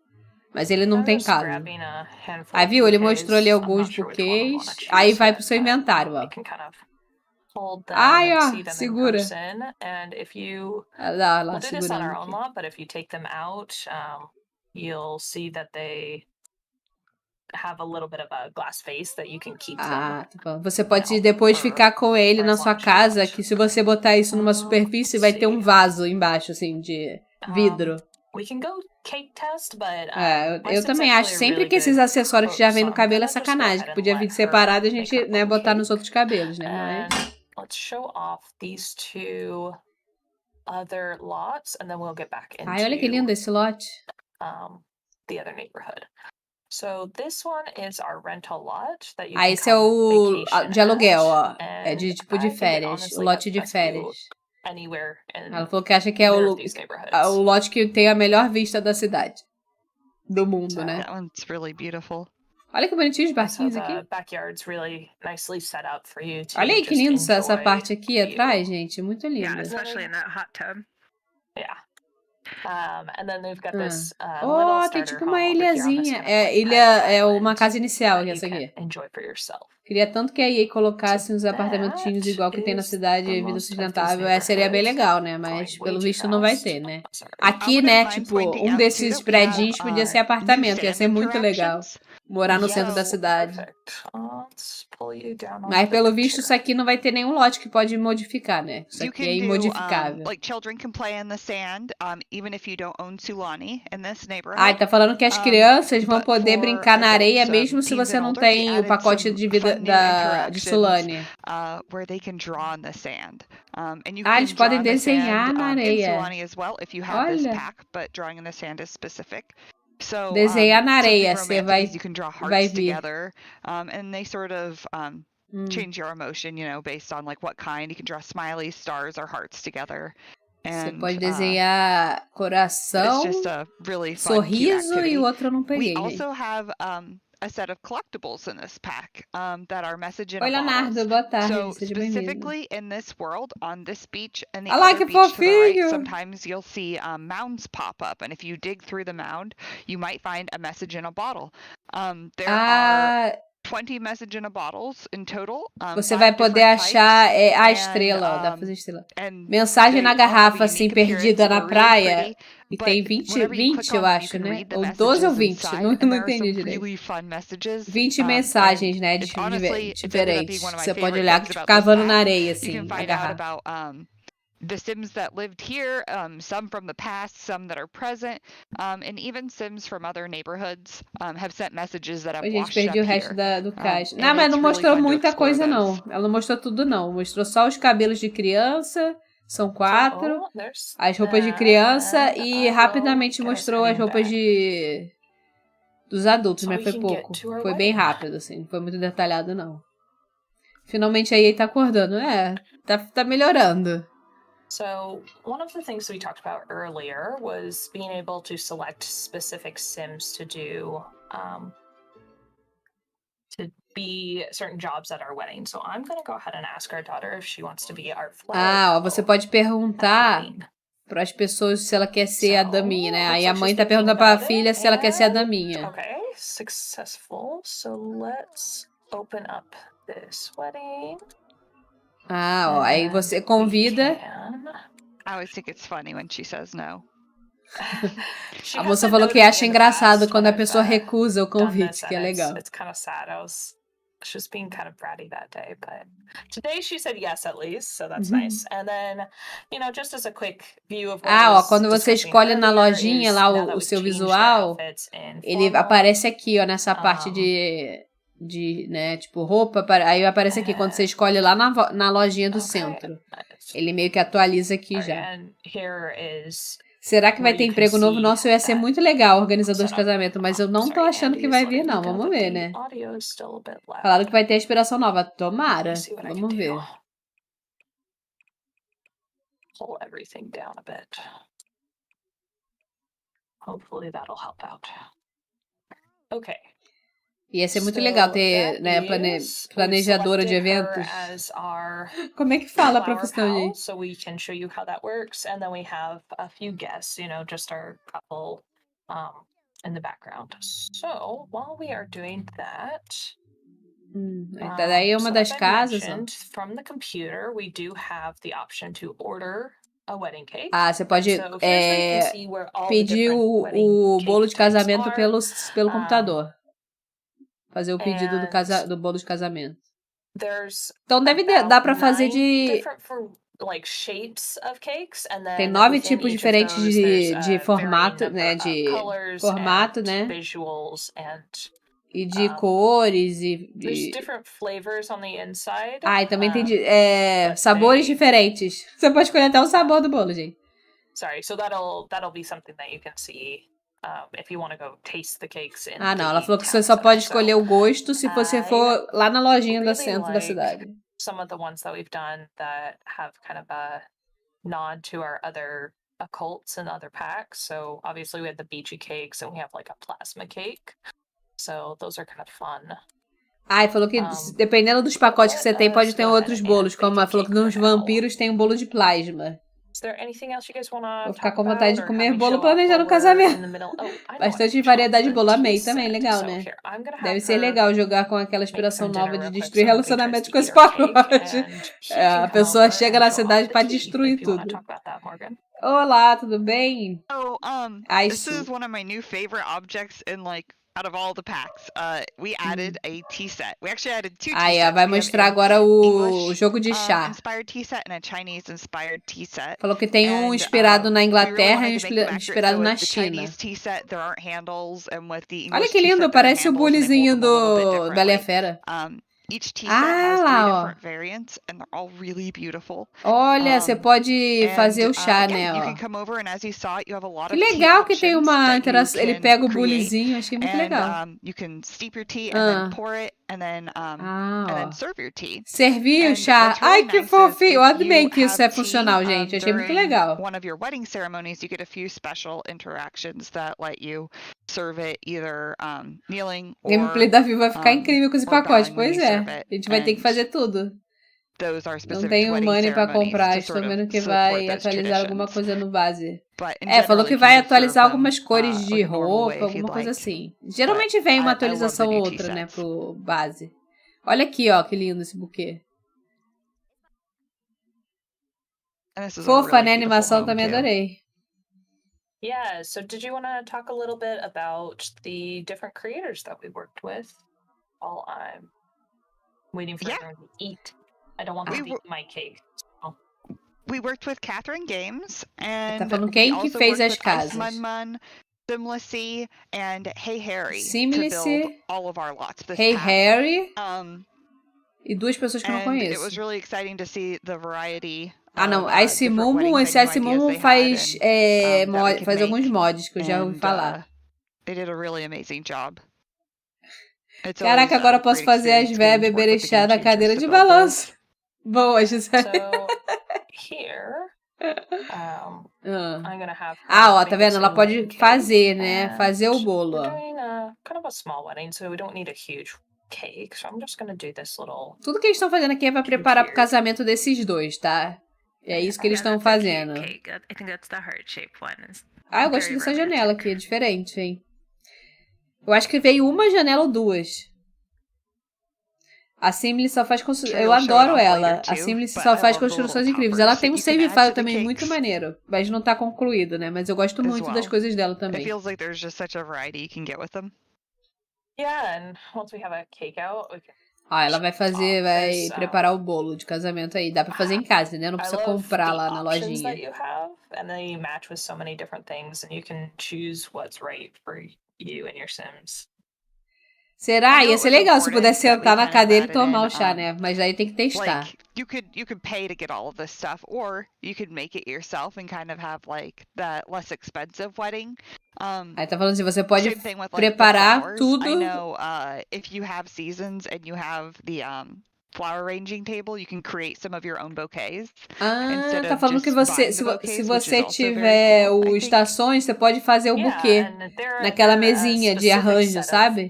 Mas ele não I'm tem just casa. grabbing a handful Aí of viu? Ele bouquets. mostrou ali I'm alguns not sure which one we buquês. wanna choose Aí vai yet, pro seu but, inventário, ó. you can kind of hold them Ai, and ó, see them in segura. person. And if you Lá, we'll do this on segurando our own aqui. lot, but if you take them out, you'll see that they have a little bit of a glass face that you can keep them. Ah, tá bom. Você pode depois ficar com ele na sua casa, que se você botar isso numa superfície, vai ter um vaso embaixo, assim, de vidro. We can go cake test, but Eu também acho sempre que esses acessórios que já vem no cabelo é sacanagem, que podia vir separado e a gente, né, botar nos outros cabelos, né? Mas... Let's show off these two other lots, and then we'll get back into Ai, olha que lindo esse lote. the other neighborhood. So this one is our rental lot that you Ah, can esse é come o vacation de aluguel, ó. at, É de and tipo de I think it férias. O honestly lote has de best view férias. anywhere in Ela falou que acha que é either of these neighborhoods. o lote que tem a melhor vista da cidade. Do mundo, né? That one's really beautiful. Olha que bonitinho os So barquinhos the aqui. backyard's really nicely set up for you to Olha aí que just lindo essa enjoy parte aqui the view. atrás, gente. Muito Yeah, linda. especially in that hot tub. Yeah. And then they've got Ah. this little Oh, tem starter tipo uma home over here on this ilhazinha. kind of É, like ilha private é uma island casa inicial, that que é you essa can aqui. enjoy for yourself. Queria tanto que aí colocasse So uns apartamentinhos that igual que tem na is cidade, for vida most of these sustentável. É, seria bem neighborhoods. legal, né? Going Mas way pelo too visto não vai fast. ter, né? Sorry. I Aqui, wouldn't né, mind tipo, pointing um out, too, desses that we have, predinhos podia ser new apartamento. Ia sand ser muito legal. interactions. Morar no centro da So cidade. perfect. Let's pull you down onto Mas the pelo beach visto, here. isso aqui não vai ter nenhum lote que pode modificar, né? Isso You aqui é can do, imodificável. like children can play in the sand, even if you don't own Sulani in this Ai, neighborhood. tá falando que as crianças vão But poder for brincar na areia adults, mesmo se teens você and não older, we tem o added pacote some de vida fun new de interactions Sulane. where they can draw in the sand. And you Ah, can eles draw podem in the desenhar sand na in areia. Sulani as well if you have this Olha. pack, but drawing in the sand is specific. So Desenhar na something areia, você romantic is you can draw vai hearts vir. together, and they sort of change your emotion, based on like what kind. You can draw smileys, stars, or hearts together. Você And pode desenhar it's coração, just a really fun, cute sorriso e activity. o outro eu não We peguei, gente. also have a set of collectibles in this pack that are message in Oi, a Leonardo, bottles. boa tarde, So seja bem-vindo. specifically in this world, on this beach and the Olha lá other que beach to the right, fofinho! sometimes you'll see mounds pop up, and if you dig through the mound, you might find a message in a bottle. There are Ah, 20 message in a bottles in total. você 5 vai poder different achar types, a and estrela, ó, dá pra fazer estrela. and Mensagem na they all have a garrafa, assim, unique appearance. perdida na They're really praia. pretty, E but tem 20, whenever you click 20 on eu them, you acho, can né? read the Ou 12 ou messages 20, inside, não, and não there are entendi some direito. really fun messages. 20 And mensagens, né, it's honestly, it's ended up being diferentes. one of my Você pode favorite olhar, things tipo, about this cavando na pack. areia, You assim, can na find out garrafa. about the Sims that lived here, some from the past, some that are present, and even Sims from other neighborhoods have sent messages that have Oi, gente, washed perdi up o resto here. do caixa. Não, And mas it's não really mostrou fun to muita explore coisa, those. não. Ela não mostrou tudo, não. Mostrou só os cabelos de criança, são 4. So, there's As roupas de that, criança and e I rapidamente will get us mostrou as heading roupas back. dos adultos, So mas we foi can pouco. get to our Foi bem wedding. rápido, assim, não foi muito detalhado, não. Finalmente a EA tá acordando. É, tá melhorando. So one of the things we talked about earlier was being able to select specific Sims to do to be certain jobs at our wedding. So I'm gonna go ahead and ask our daughter if she wants to be our flower Ah, ó, você couple pode at the perguntar wedding. para as pessoas se ela quer ser a So, daminha, né? looks Aí a like mãe she's tá thinking perguntando pra about filha it, se ela quer ser a and daminha. okay, successful. So let's open up this wedding. Ah, ó, aí And você we convida. can. I always think it's funny when she says no. She A has moça said falou no que to me acha in the engraçado past quando when a pessoa I've recusa o done convite, this, que é and legal. it's kind of sad. I was just being kind of bratty that day, but today she said yes at least, so that's nice. And then, just as a quick view of what I Ah, ó, was quando você discussing escolhe na earlier lojinha is lá now o that we've seu changed our visual, outfits in ele formal, aparece aqui, ó, nessa parte um, de, né, tipo, roupa, aí aparece aqui quando você escolhe lá na lojinha do okay, centro. nice. Ele meio que atualiza aqui Alright, já. and here is Será que vai where ter you can emprego novo? see Nossa, ia ser that muito legal, organizador de setup. casamento, mas eu não tô Sorry, achando que Andy is vai vir, letting me não. go, Vamos but ver, the né? audio is still a bit Falaram loud. que vai ter inspiração nova. Let me Tomara. see what I can Vamos do. ver. Pull everything down a bit. Hopefully that'll help out. Okay. Ia ser muito legal So ter, that né, is, we've planejadora de selected her eventos. as our Como é que fala a flower profissão, pal, gente? so we can show you how that works, and then we have a few guests, just our couple in the background. So while we are doing that, Então, daí é uma so das as I casas, ó. mentioned, from the computer, we do have the option to order a wedding cake. Ah, você And pode so here's where you can see where all the pedir different wedding o bolo cake de types casamento are. pelo computador. Fazer o pedido And do bolo de casamento. there's Então deve dar about pra fazer 9 de... different like shapes of cakes, and Tem then 9 within tipos each of diferentes those there's de a varying formato, number né? of De colors formato, and né? visuals, and E de cores there's different flavors on the inside. Ah, e também tem but sabores they... diferentes. Você pode escolher até o sabor do bolo, gente. Sorry, so that'll be something that you can see if you want to go taste the cakes in Ah, não. Ela the falou que town você só center. pode escolher o gosto se você I for lá na lojinha do really centro da like cidade. some of the ones that we've done that have kind of a nod to our other occults and other packs. So obviously we had the beachy cakes, and we have like a plasma cake. So those are kind of fun. Ai, falou que dependendo dos pacotes que você tem, pode ter outros bolos. Como ela falou que nos vampiros tem um bolo de plasma. Is there anything else you guys wanna Vou ficar talk com vontade de about or comer have me bolo show off planejando o while we're casamento. in the middle? Oh, I know, Bastante I variedade de chocolate bolo. Amei tea também, set. legal, So né? here, I'm gonna Deve have ser her legal jogar com aquela make inspiração some nova dinner de real quick. destruir So nobody tries relacionamentos to com eat esse our cake, pacote. and he É, can a come pessoa over chega and na show off cidade the pra tea, destruir if you wanna tudo. talk about that, Morgan. Olá, tudo bem? Oh, Ai, this Su. is one of my new favorite objects in like out of all the packs. We added a tea set. We actually added two tea Aí, ó, sets. vai We have mostrar an agora o English jogo de chá. inspired tea set and a Chinese inspired tea set. Falou que tem um And, inspirado na we really Inglaterra e wanted um to make them accurate. inspirado So na with the China. Chinese tea set, there aren't handles, and with the Olha English que tea lindo, set, there are parece o handles, and they hold bulizinho them a little bit do Bela e a differently. Fera. Each tea set has Ah, 3 lá, ó. different variants, and they're all really beautiful. Olha, você pode fazer And o chá, again, né, you ó. can come over, and as you saw, you have a lot Que of tea legal que tem options uma that you interação. Ele can pega o create, bulizinho, achei muito legal. and you can steep your tea and then pour it, and then ó. serve your tea. Servir o And chá. what's really Ai, que nice is fofinho. Eu if amei you que isso have é funcional, tea, gente. Achei muito during legal. one of your wedding ceremonies, you get a few special interactions that let you serve it either kneeling Gameplay or da Viva vai ficar incrível com esse or pacote. bowing when Pois you é. serve it. A gente vai ter que And fazer tudo. those are Não specific to tenho wedding money pra ceremonies comprar. to Estou sort vendo of que support vai those atualizar alguma traditions. coisa no base. But in É, falou general, que you vai can just serve atualizar them algumas cores de like a normal way roupa, if you'd alguma coisa like. assim. Geralmente vem uma I love the atualização ou new tea outra, né, sets. pro base. Olha aqui, ó, que lindo esse buquê. And this is a Fofa, really né? A beautiful animação home também too. adorei. Yeah, so did you want to talk a little bit about the different creators that we worked with while I'm waiting for Yeah. everyone to eat? I don't want them to eat my cake. So. We worked with Catherine Games, Tá and falando we quem que also fez worked as with casas. Ice Mun, Simlicy, and Hey Harry to Simlicy, build all of our lots this Hey pack. Harry Um, e duas pessoas que eu não and it conheço. was really exciting to see the variety Ah, não. of, Ice different Mumu, wedding esse venue Ice ideas Mumu they faz, had and, that we could faz alguns make, mods que eu já ouvi and falar. they did a really amazing job. It's Caraca, always agora a eu posso great fazer as experience véias getting to work beberem with the chá game na changers cadeira to de build those. balanço. Boa, Gisele. So here, I'm gonna have her Ah, ó, tá make vendo? us Ela a pode wedding cake, fazer, né? and Fazer o bolo, we're ó. doing a kind of a small wedding, so we don't need a huge cake. So I'm just gonna do this little. Tudo que eles estão fazendo aqui é pra preparar pro casamento desses dois, tá? É isso que eles estão That's a cute fazendo. cake. I think that's the heart-shaped one. It's Ah, eu gosto very dessa romantic. janela aqui, é diferente, hein? Eu acho que veio uma janela ou duas. A Simile só faz construções. Eu adoro ela. A Simile só faz construções incríveis. Ela tem um save file também muito maneiro. Mas não tá concluído, né? Mas eu gosto muito das coisas dela It também. feels like there's just such a variety you can get with them. Yeah, and once we have a cake out, we can. Ah, ela vai fazer, vai preparar o bolo de casamento aí. Dá pra fazer em casa, né? Não precisa comprar lá na lojinha. That you have, and they match with so many different things, and you can choose what's right for you and your Sims. Será? Ia ser legal se pudesse sentar na cadeira e tomar o chá, né? Mas aí tem que testar. Like, you could pay to get all of this stuff, or you could make it yourself and kind of have like that less expensive wedding. Aí tá falando assim, você pode Same thing with, like, preparar the flowers. tudo. I know if you have seasons and you have the flower arranging table, you can create some of your own bouquets. Ah, tá falando que você, se você tiver o estações, você pode fazer o buquê naquela mesinha de arranjo, sabe?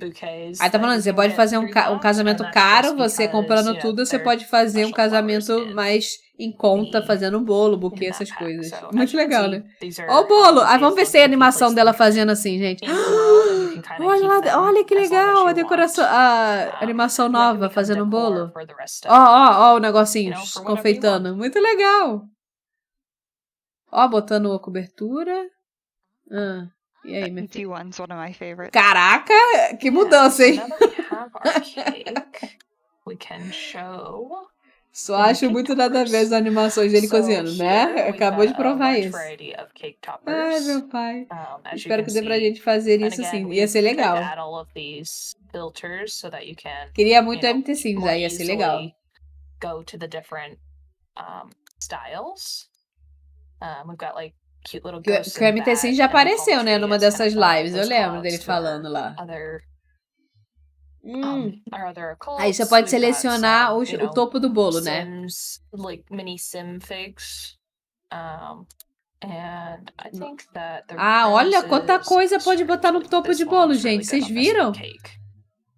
Aí tá falando, você pode fazer um casamento caro, você comprando tudo, você pode fazer um casamento mais em conta, fazendo um bolo, buquê, essas coisas. Muito legal, né? Ó o bolo! Ah, vamos ver se tem a animação dela fazendo assim, gente. Olha lá, olha que legal a decoração, a animação nova fazendo um bolo. Ó o negocinho confeitando. Muito legal. Ó, botando a cobertura. E aí, minha filha? One's one of my favorites. Caraca, que mudança, hein? Só acho muito nada a ver as animações dele cozinhando, né? Acabou de provar isso. Ai, meu pai. Espero que dê pra gente fazer isso sim. Ia ser legal. Queria muito MT Sims, aí ia ser legal. Go to the different styles. We've got like cute little ghosts. Que o MT Sims já apareceu, né, numa dessas lives. Eu lembro dele falando lá. Aí você pode selecionar o topo do bolo, né? Like mini sim figs. And I think that olha quanta coisa pode botar no topo de bolo, gente. Vocês viram?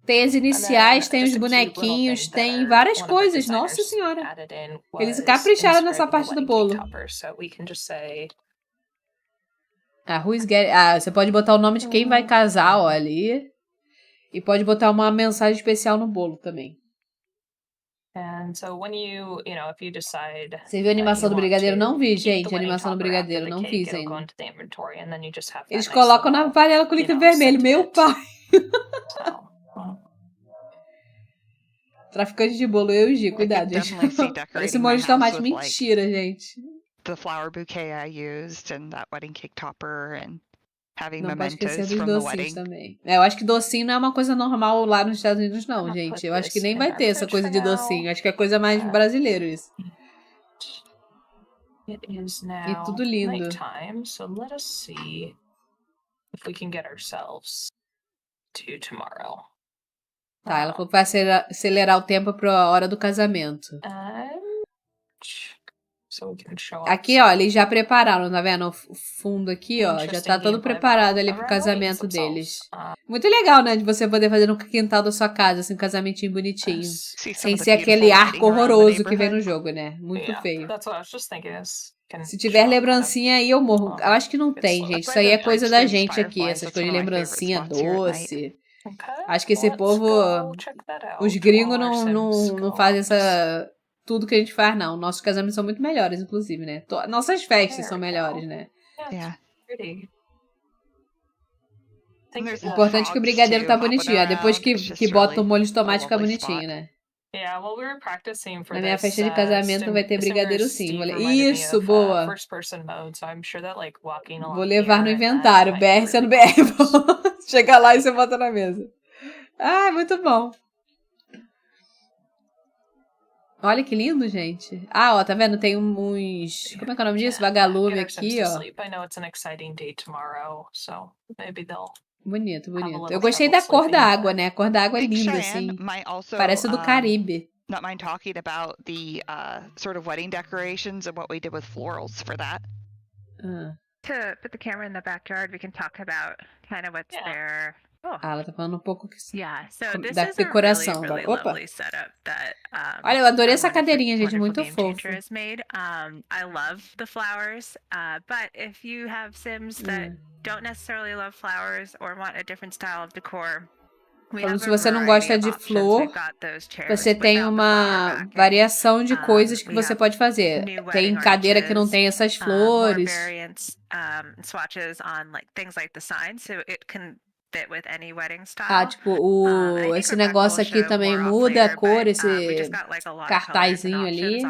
Tem as And then iniciais, tem os just a cute little bonequinhos, thing that tem várias one of the coisas. Nossa designers senhora. added in Eles was capricharam nessa inscribed in the parte do wedding cake bolo. topper. So we can just say, Você pode botar o nome de quem vai casar, ó, ali. E pode botar uma mensagem especial no bolo também. and so when if you decide Você viu a that animação you do want brigadeiro? Não to vi, keep the gente. A wedding animação do topper after brigadeiro. the Não cake, fiz it'll go ainda. into the inventory, and then you just have that Eles nice colocam na little, panela com líquido vermelho. Meu sentiment. pai! So, Traficante de bolo, eu e o Gi. I Cuidado, could gente. definitely see Parece decorating my molho de house tomate. with like Mentira, gente. the flower bouquet I used and that wedding cake topper and having Não pode esquecer mementos dos from the docinhos wedding. também. Eu acho que docinho não é uma coisa normal lá nos Estados Unidos, não, I'm gonna gente. put Eu acho que this nem in vai our ter essa fridge coisa for de now. docinho. Acho que é coisa mais brasileira isso. It is E now tudo lindo. nighttime, so let us see if we can get ourselves to tomorrow. Tá, ela falou que vai acelerar o tempo pra hora do casamento. So we can show Aqui, ó, eles já prepararam, tá vendo? O fundo aqui, ó, já tá todo preparado ali pro casamento deles. Muito legal, né? De você poder fazer no quintal da sua casa, assim, um casamentinho bonitinho. See some Sem of the ser aquele beautiful arco lighting around the horroroso que vem no neighborhood. jogo, né? Muito feio. That's what I was just thinking is Se tiver lembrancinha aí, eu morro. Eu acho que não tem, gente. Isso aí é coisa da gente aqui, essas coisas de lembrancinha doce. Acho que esse povo, os gringos não fazem tudo que a gente faz, não. Nossos casamentos são muito melhores, inclusive, né? Nossas festas são melhores, né? Yeah. O importante é que o brigadeiro tá bonitinho. Depois que bota o molho de tomate, fica bonitinho, né? Na minha festa de casamento vai ter brigadeiro sim. Isso, boa! Vou levar no inventário. BR sendo BR. Chega lá e você bota na mesa. Ah, muito bom. Olha que lindo, gente. Ah, ó, tá vendo? Tem uns... Como é que é o nome disso? Vagalume aqui, ó. Bonito, bonito. Eu gostei da cor da água, né? A cor da água é linda, assim. Parece do Caribe. Not mind talking about the sort of wedding decorations and what we did with florals for that. To put the camera in the backyard, we can talk about kind of what's there. Oh. Ah, ela tá falando um pouco Yeah, so this da is decoração. a really, really Opa! lovely setup that, Olha, eu adorei essa cadeirinha, gente. Muito fofo. made. I love the flowers, but if you have Sims that don't necessarily love flowers or want a different style of decor, Então, se você não gosta de flor, você tem uma variação de coisas que você pode fazer. Tem cadeira que não tem essas flores. Swatches on like things like the sign, so it can fit with any wedding style. Ah, tipo, esse negócio aqui também muda a cor, esse cartazinho ali.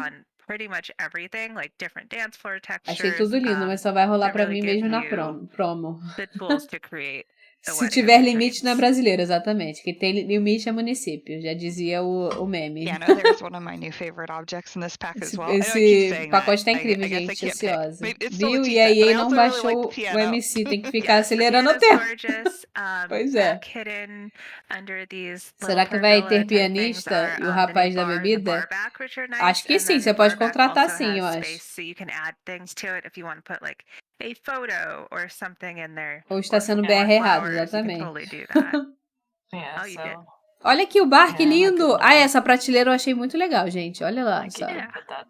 Pretty much everything, like different dance floor textures. Achei tudo lindo, mas só vai rolar pra mim mesmo na promo. The tools to create Se tiver limite na brasileira, exatamente. Quem tem limite é município, já dizia o meme. Yeah, no, there's one of my new favorite objects in this pack as well. Esse pacote tá incrível, gente, ansiosa. Viu? E a EA não baixou o MC, tem que ficar acelerando o tempo. Pois é. Será que vai ter pianista e o rapaz da bebida? Acho que sim, você pode contratar sim, eu acho. A photo or something in there. Ou está sendo BR errado, exatamente. Olha aqui o bar, que lindo! Ah, essa prateleira eu achei muito legal, gente. Olha lá, só.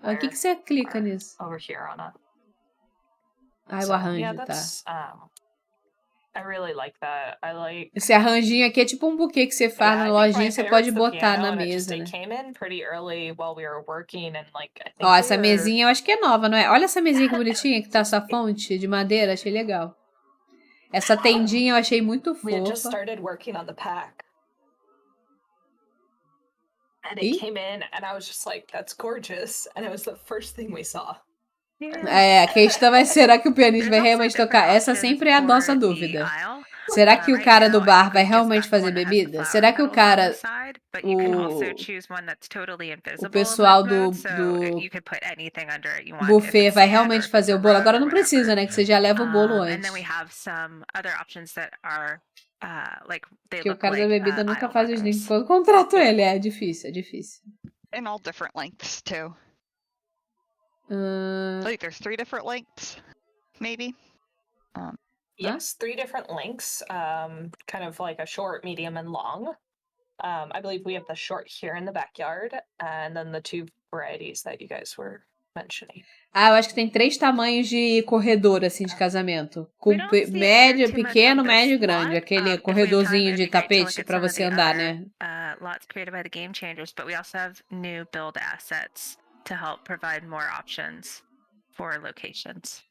O que você clica nisso? Ah, o arranjo, tá. Esse arranjinho aqui é tipo um buquê que você faz na lojinha, você pode botar na mesa, né? Ó, essa mesinha eu acho que é nova, não é? Olha essa mesinha que bonitinha, que tá essa fonte de madeira, achei legal. Essa tendinha eu achei muito fofa. É, a questão é, será que o pianista vai realmente tocar? Essa sempre é a nossa dúvida. Será que o cara do bar vai realmente fazer bebida? Será que o cara, o pessoal do buffet vai realmente fazer o bolo? Agora não precisa, né? Que você já leva o bolo antes. Porque o cara da bebida nunca faz os drinks quando contrato ele. É difícil, é difícil. In all different lengths, too. Like there's 3 different lengths, maybe. Yes, 3 different lengths. Kind of like a short, medium, and long. I believe we have the short here in the backyard, and then the two varieties that you guys were mentioning. Ah, eu acho que tem 3 tamanhos de corredor, assim, de casamento. Com We don't see médio, too much pequeno, of this médio e grande. lot. Aquele If we have time, corredorzinho it'd de be great to look tapete at pra some of você the andar, other, né? lots created by the Game Changers, but we also have new build assets to help provide more options for locations.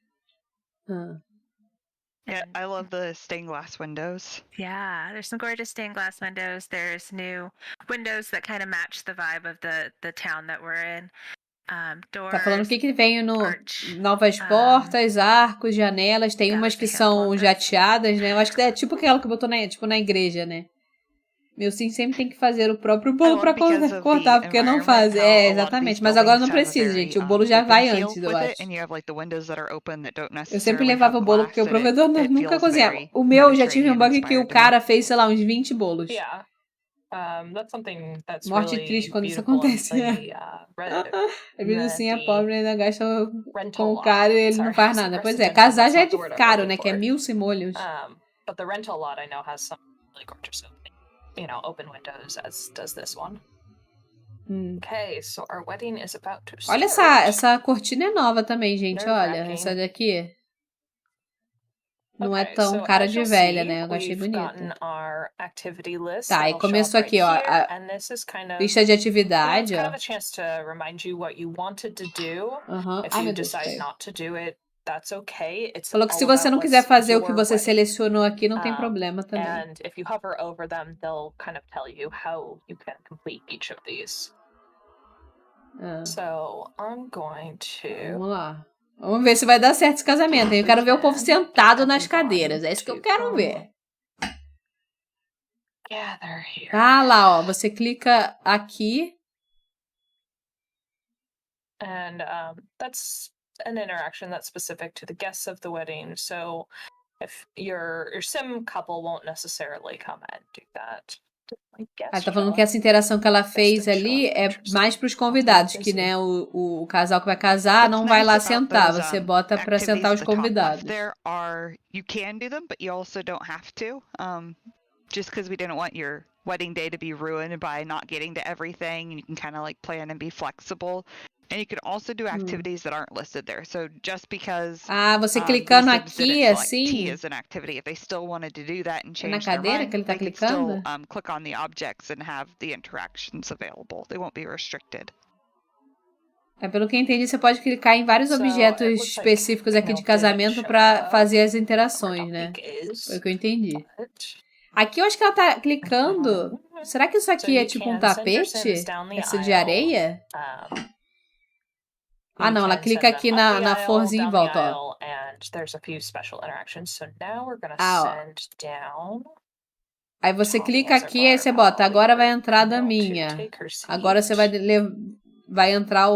Ah. Yeah, And I love the stained glass windows. yeah, there's some gorgeous stained glass windows. There's new windows that kind of match the vibe of the town that we're in. Tá falando o Doors, que vem no arch, novas portas, arcos, janelas. Tem that umas was que a handful são of this. jateadas, né? Eu acho que é tipo aquela que botou na igreja, né? Meu sim sempre tem que fazer o próprio bolo pra because of cortar, the porque não environment, faz. how É, a lot of these exatamente. Mas agora buildings não have a precisa, very, gente. O bolo já open vai feel antes, eu with it, acho. and you have like the windows that are open that don't Eu sempre necessarily levava have o bolo glass, porque o and provedor it nunca feels cozinhava. very O meu já tive um bug que Mediterranean o inspired to me. cara fez, sei lá, uns 20 bolos. Yeah. That's something that's Morte really triste quando isso beautiful in acontece. the Às vezes assim a pobre ainda gasta rental com o law. cara e ele não Sorry, faz I said nada. Pois é, residential, casar that's já é not the word I'm caro, looking né? Que é for. 1.000 molhos. But the rental lot I know has some really gorgeous open windows, as does this one. Okay, so our wedding is about to start. Olha essa cortina é nova também, gente. Olha, essa daqui não é tão cara de velha, né? Eu achei bonita. Tá, e começou aqui, ó, a lista de atividade, ó. Ai, meu Deus, That's okay. It's falou que se all você about não quiser what's fazer o que your você wedding. selecionou aqui, não tem problema também. And if you hover over them, they'll kind of tell you how you can complete each of these. So I'm going to. Vamos lá. Vamos ver se vai dar certo esse casamento. Eu quero ver o povo sentado nas cadeiras. É isso que eu quero ver. Gather here. Ah, lá, ó. Você clica aqui. And that's an interaction that's specific to the guests of the wedding. So if your sim couple won't necessarily come and do that. Ela tá falando que essa interação que ela fez ali é mais para os convidados, que, né, o casal que vai casar não vai lá sentar, você bota para sentar os convidados. You can do them, but you also don't have to. Just because we didn't want your wedding day to be ruined by not getting to everything, you can kind of like plan and be flexible. And you can also do activities that aren't listed there. So just because você clicando aqui assim, tea is an activity, if they still wanted to do that and change na cadeira their mind, que ele tá they clicando? could still click on the objects and have the interactions available. They won't be restricted. Pelo que eu entendi, você pode clicar em vários objetos específicos aqui de casamento para fazer as interações, né? Foi o que eu entendi. Aqui eu acho que ela tá clicando. Será que isso aqui é tipo um tapete? Essa de areia? Ah, não, ela clica aqui na florzinha em volta, ó. Aí você clica aqui e aí você bota, agora vai entrar a daminha. Agora você vai entrar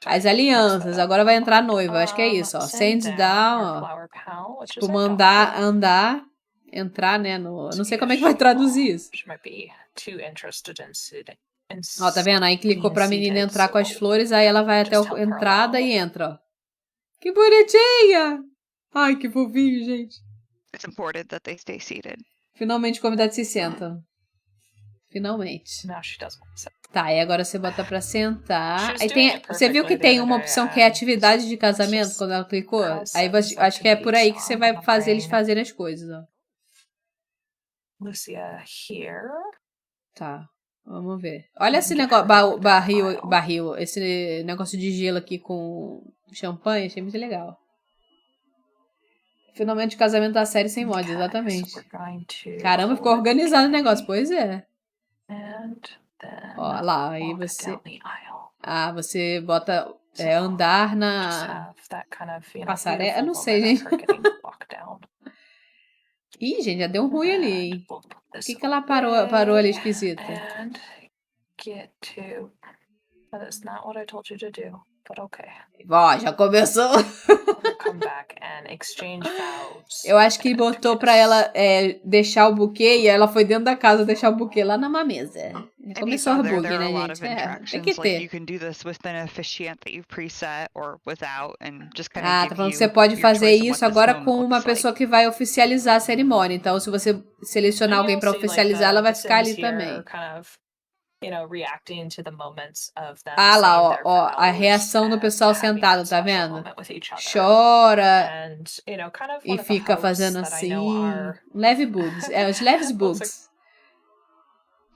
as alianças, agora vai entrar a noiva. Acho que é isso, ó. Send down, ó. Tipo, mandar, andar, entrar, né? Eu não sei como é que vai traduzir isso. Ó, tá vendo? Aí clicou pra menina entrar com as flores, aí ela vai até a entrada e entra, ó. Que bonitinha! Ai, que fofinho, gente. It's important that they stay seated. Finalmente o convidado se senta. Finalmente. Tá, e agora você bota pra sentar. Aí você viu que tem uma opção que é atividade de casamento, quando ela clicou? Aí acho que é por aí que você vai fazer eles fazerem as coisas, ó. Lucia here. Tá. Vamos ver. Olha esse negócio, barril, esse negócio de gelo aqui com champanhe, achei muito legal. Finalmente o casamento da série sem mod, exatamente. Caramba, ficou organizado o negócio, pois é. Ó, lá, aí você... você bota andar na passarela, eu não sei, gente. Ih, gente, já deu ruim ali, hein? Por que ela parou ali esquisita? but okay. Ó, já começou. We'll come back and exchange vows. Eu acho que botou pra ela deixar o buquê e ela foi dentro da casa deixar o buquê lá numa mesa. And you Começou saw o there bug, are a né, lot of gente? Tem interactions. que Like ter. you can do this with an officiant that you've preset or without, and just kind Ah, of tá give falando you que você pode your fazer choice of what isso this agora moment com uma looks like. pessoa que vai oficializar a cerimônia. Então, se você selecionar And alguém you'll pra see, like, oficializar, ela vai the ficar ali Sims here também. kind of, reacting to the moments of them Ah lá, saying ó, their ó, a vows reação do and pessoal having sentado, that tá special vendo? moment with each other. Chora And, kind of e one of the fica hopes fazendo that I know assim. are Leve bugs. Os leves looks like bugs.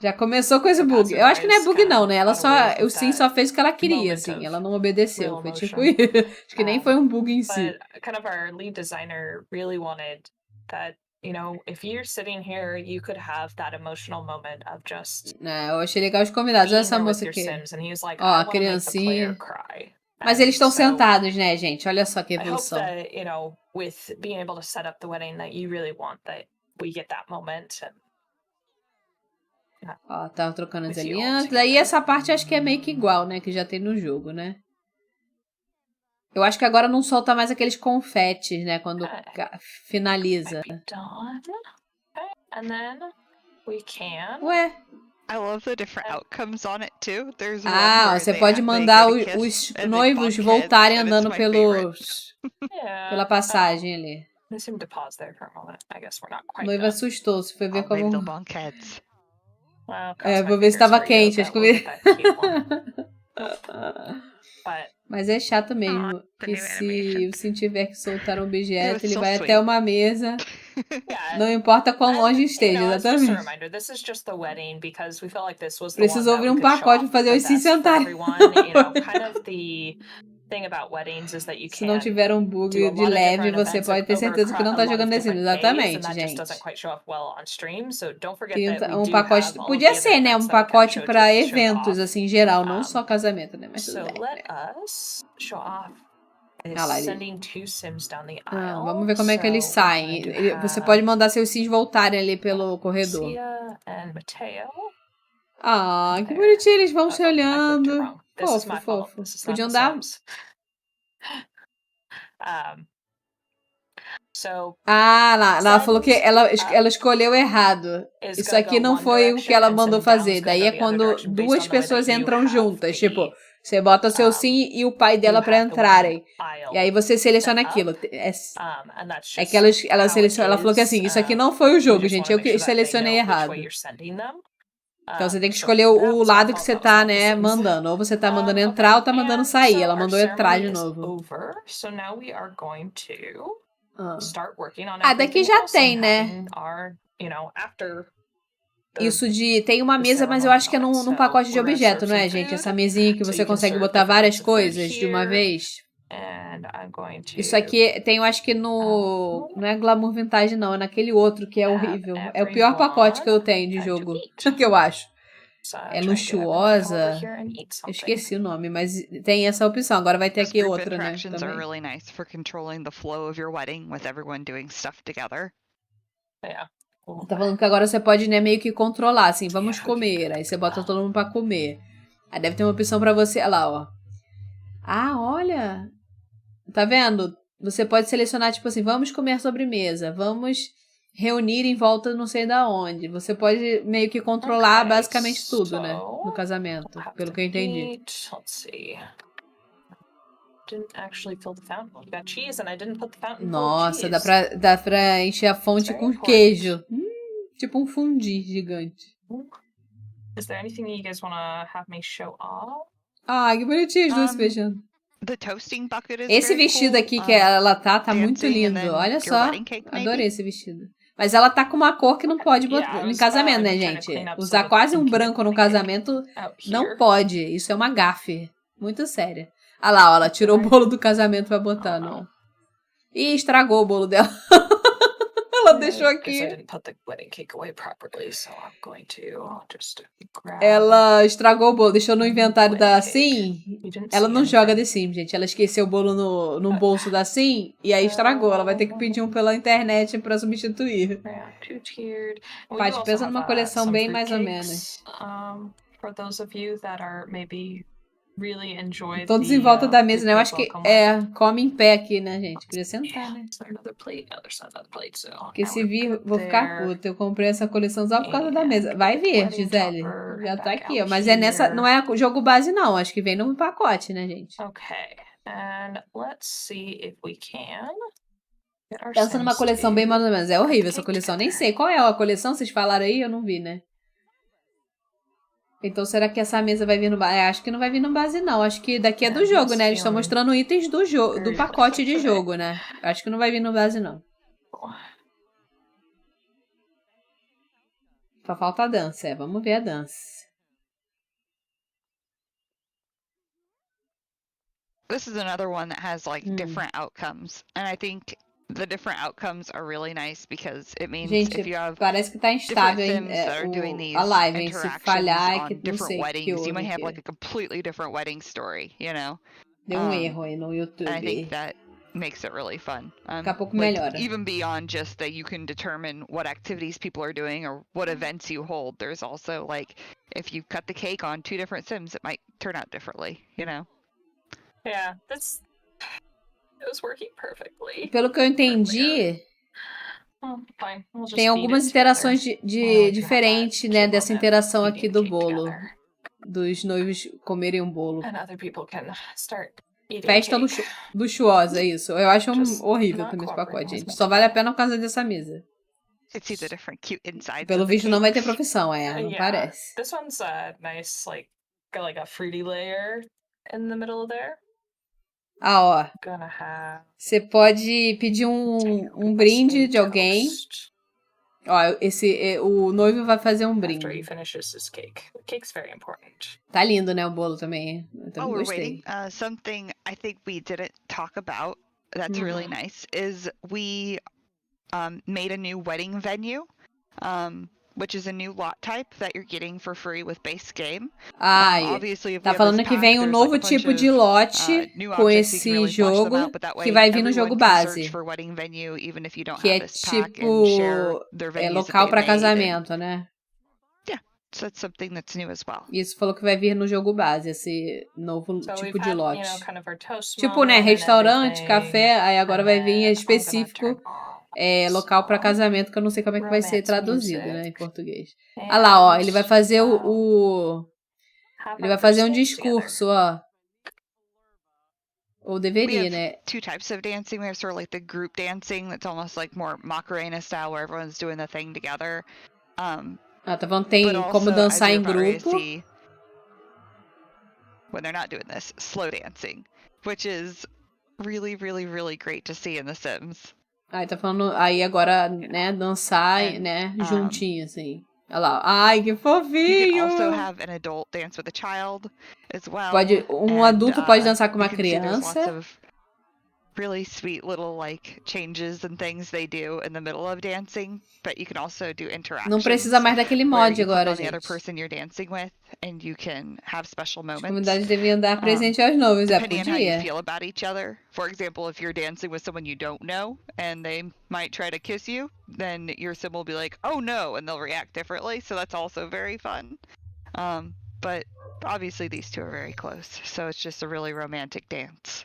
Já começou com esse the bug. Eu acho que não é passerbys bug kind não, of né? Ela got só, away o with Sim that só fez o que ela queria, moment assim. of Ela não obedeceu. real Foi tipo emotion. isso. Acho que nem foi um bug em si. But kind of our lead designer really wanted that, if you're sitting here, you could have that emotional moment of just Eu achei legal os convidados. Olha being essa there with moça your aqui. Sims. And he was like, Ó, I a want to make the player criancinha. cry. Mas And eles estão so sentados, né, gente? Olha só que I hope evolução. that, with being able to set up the wedding, that you really want that we get that moment. And Ó, tava trocando as with you all alianças. together. Daí essa parte acho que é meio que igual, né? Que já tem no jogo, né? Eu acho que agora não solta mais aqueles confetes, né? Quando finaliza. Might be done. Okay. And then we can. Ué? I love the different outcomes on it too. There's one Ah, where você they pode they mandar get a kiss os and they noivos bump voltarem heads, and it's andando my favorite. Yeah. pela passagem ali. I seem to pause there for a moment. I guess we're not O quite noivo done. assustou-se, foi ver Oh, maybe como... they'll bump heads. Well, cross my vou ver se fingers tava for you quente. Acho that que we'll get that cute one. But Mas é chato mesmo. the Que new se animation. o Sim tiver que soltar um It objeto, was ele so vai sweet. até uma mesa. yeah. Não importa quão longe And, esteja, it's just a exatamente. reminder. This is just the wedding because we felt like this was the Preciso one that ouvir we could show pacote off pra fazer the os Sim best for sentarem. everyone. Kind of the thing about weddings is that you Se não can't tiver um bug do a de lot of leve, different você events pode ter over certeza que não a tá lot jogando of The Sims. different days, and Exatamente, that just doesn't gente. quite show up well on stream. So don't forget Tem that we um do pacote... have all of Podia the other ser, né? events Um that we kind of pacote showed pra you, showed eventos, off. assim, em geral. Não só casamento, né? Mas So tudo bem. let Né? us show off is Ah lá, ele... sending two Sims down the aisle. vamos ver como é que eles So we're saem. going to Você have pode mandar seus Sims voltarem ali pelo corredor. Cia and Mateo. Ah, que There. bonitinho, eles vão se I clicked it olhando. wrong. This is Fofo, my fault. fofo. This is not Podiam the dar... Sims. So Ah, lá, ela falou que send ela escolheu errado. is Isso gonna aqui go não one foi o que direction ela and mandou send down's fazer. gonna Daí go é the other quando direction based duas on the way pessoas that you entram have juntas. the Tipo, você bota seu sim e o pai dela pra entrarem. E aí você seleciona aquilo. And that's É just que ela seleciona, ela how it falou que is. assim, isso aqui não foi o We jogo, just gente. wanna Eu make que sure that they selecionei know which errado. way you're sending them. Então você tem que So escolher that o was my lado que fault. você That was tá, not the né, Sims. mandando. Ou você tá mandando Okay. entrar ou tá mandando And sair. so Ela our mandou entrar de ceremony is novo. over. So now we are going to Ah. start working on Daqui everything já else tem, and né? having our, after the Isso de... Tem uma mesa, mas eu acho que é num pacote de objeto, não é, gente? Essa mesinha que você consegue botar várias coisas de uma vez. And I'm going to Isso aqui tem, eu acho que no... Não é Glamour Vintage, não. É naquele outro que é horrível. É o pior pacote que eu tenho de jogo. Que eu acho. É luxuosa. Eu esqueci o nome, mas tem essa opção. Agora vai ter Those aqui group outra, né? interactions are Também. really nice for controlling the flow of your wedding with everyone doing stuff together. Yeah. Tá falando que agora você pode, né, meio que controlar, assim, vamos comer. Aí você bota todo mundo pra comer. Aí deve ter uma opção pra você. Olha lá, ó. Ah, olha. Tá vendo? Você pode selecionar, tipo assim, vamos comer sobremesa, vamos reunir em volta não sei da onde. Você pode meio que controlar Okay, basicamente tudo, né? so No casamento, we'll have pelo the que eu entendi. meat. Let's see. Didn't actually fill the fountain. You got cheese and I didn't put the fountain full of Nossa, cheese. dá pra encher a fonte Very com important. queijo. Tipo um fundi gigante. Is there anything you guys want to have me show off? Ah, que bonitinho os dois se Um, beijando. The toasting bucket is Esse very vestido cool. aqui que ela tá muito dancing and lindo. then Olha your só. wedding cake, maybe? Adorei esse vestido. Mas ela tá com uma cor que não pode botar Yeah, I em was, casamento, né, trying to gente? clean up Usar some quase um thinking branco no and putting it casamento out não here. pode. Isso é uma gafe. Muito séria. Olha lá, ó, ela tirou o bolo do casamento pra botar, não. Ih, estragou o bolo dela. Ela deixou I guess I aqui. didn't put the wedding cake away properly, so I'm going to just grab. Ela estragou o bolo, deixou no inventário da Wedding cake. Sim. You didn't Ela see não joga anything. The Sims, gente. Ela esqueceu o bolo no bolso da Sim e aí estragou. Ela vai ter que pedir um pela internet pra substituir. Yeah, two-tiered. And we Paty, do also pensa have numa coleção some bem fruit mais ou cakes, menos. for those of you that are maybe really enjoyed Todos the, em volta da mesa, the né? Eu group acho que welcome. come em pé aqui, né, gente? Queria sentar, né? Is there another plate? No, there's not another plate, so Porque now se we're vir, good vou ficar there. puta. Eu comprei essa coleção só por causa da mesa. And Vai we'll get the vir, wedding Gisele. topper Já tá back aqui, ó. out Mas é nessa. Não here. é jogo base, não. Acho que vem no pacote, né, gente? Okay, and let's see if we can get our Pensa numa Sims coleção bem to mais ou menos. É cut the horrível essa cake coleção. Nem together. sei qual é a coleção. Vocês falaram aí, eu não vi, né? Então, será que essa mesa vai vir no base? Acho que não vai vir no base, não. Acho que daqui é do Man, jogo, he's né? Eles estão feeling mostrando itens do jogo, do very pacote playful de today. jogo, né? Acho que não vai vir no base, não. Só falta a dança, Vamos ver a dança. This is another one that has like different outcomes, and I think the different outcomes are really nice because it means if Gente, you have parece que tá different instável, hein? Sims that are doing these A live, hein? Se interactions falhar, é on que não different sei o que weddings, you might houve have like aqui. a completely different wedding story, you know? Deu erro aí no And I think YouTube. that makes it really fun. Daqui a pouco Like melhora. even beyond just that you can determine what activities people are doing or what events you hold, there's also like if you cut the cake on 2 different Sims, it might turn out differently, you know? Yeah, it was working perfectly. Pelo que eu entendi, Fine. We'll just tem feed algumas it interações together. diferentes, né? Dessa interação aqui do bolo. Together. Dos noivos comerem um bolo. And other people can start eating Festa cake. luxuosa, isso. Eu acho Just horrível not também esse cooperating pacote, as gente. much Só as vale a well. pena por causa dessa mesa. It's the different cute insides Pelo of the visto não vai ter cakes. profissão, não Yeah, parece. this one's nice, like got like a fruity layer in the middle there. Ó. Gonna have Você pode pedir um brinde de alguém. toast Ó, o noivo vai fazer um after he brinde. finishes his cake. The cake's very important. Tá lindo, né, o bolo também. Eu também We're gostei. waiting. Something I think we didn't talk about that's really nice is we made a new wedding venue, which is a new lot type that you're getting for free with base game. Obviously, tá falando que vem um novo tipo de lote com esse jogo que vai vir no jogo base. Que é tipo local para casamento, né? So it's something that's new as well. Isso falou que vai vir no jogo base, esse novo tipo de lote. Kind of our toast tipo, né, restaurante, café, aí agora vai vir específico local para casamento, que eu não sei como é que vai ser traduzido, né, em português. Olha lá, ó, ele vai fazer ele vai fazer um discurso, ó. Ou deveria, né? 2 types of dancing. We have sort of like the group dancing that's almost like more Macarena style where everyone's doing the thing together. Tá falando tem como dançar em grupo. When they're not doing this, slow dancing, which is really, really, really great to see in The Sims. Aí tá falando, aí agora, né, dançar, né, juntinho, assim. Olha lá, ai, que fofinho! You can also have an adult dance with a child as well. Adulto pode dançar com uma criança. Really sweet little like changes and things they do in the middle of dancing, but you can also do interactions. Não precisa mais daquele mod agora, gente. The other person you're dancing with, and you can have special moments. As comunidades deviam dar presente aos noivos, depending podia. on how you feel about each other. For example, if you're dancing with someone you don't know and they might try to kiss you, then your sim will be like, "Oh no," and they'll react differently. So that's also very fun. But obviously these two are very close, so it's just a really romantic dance.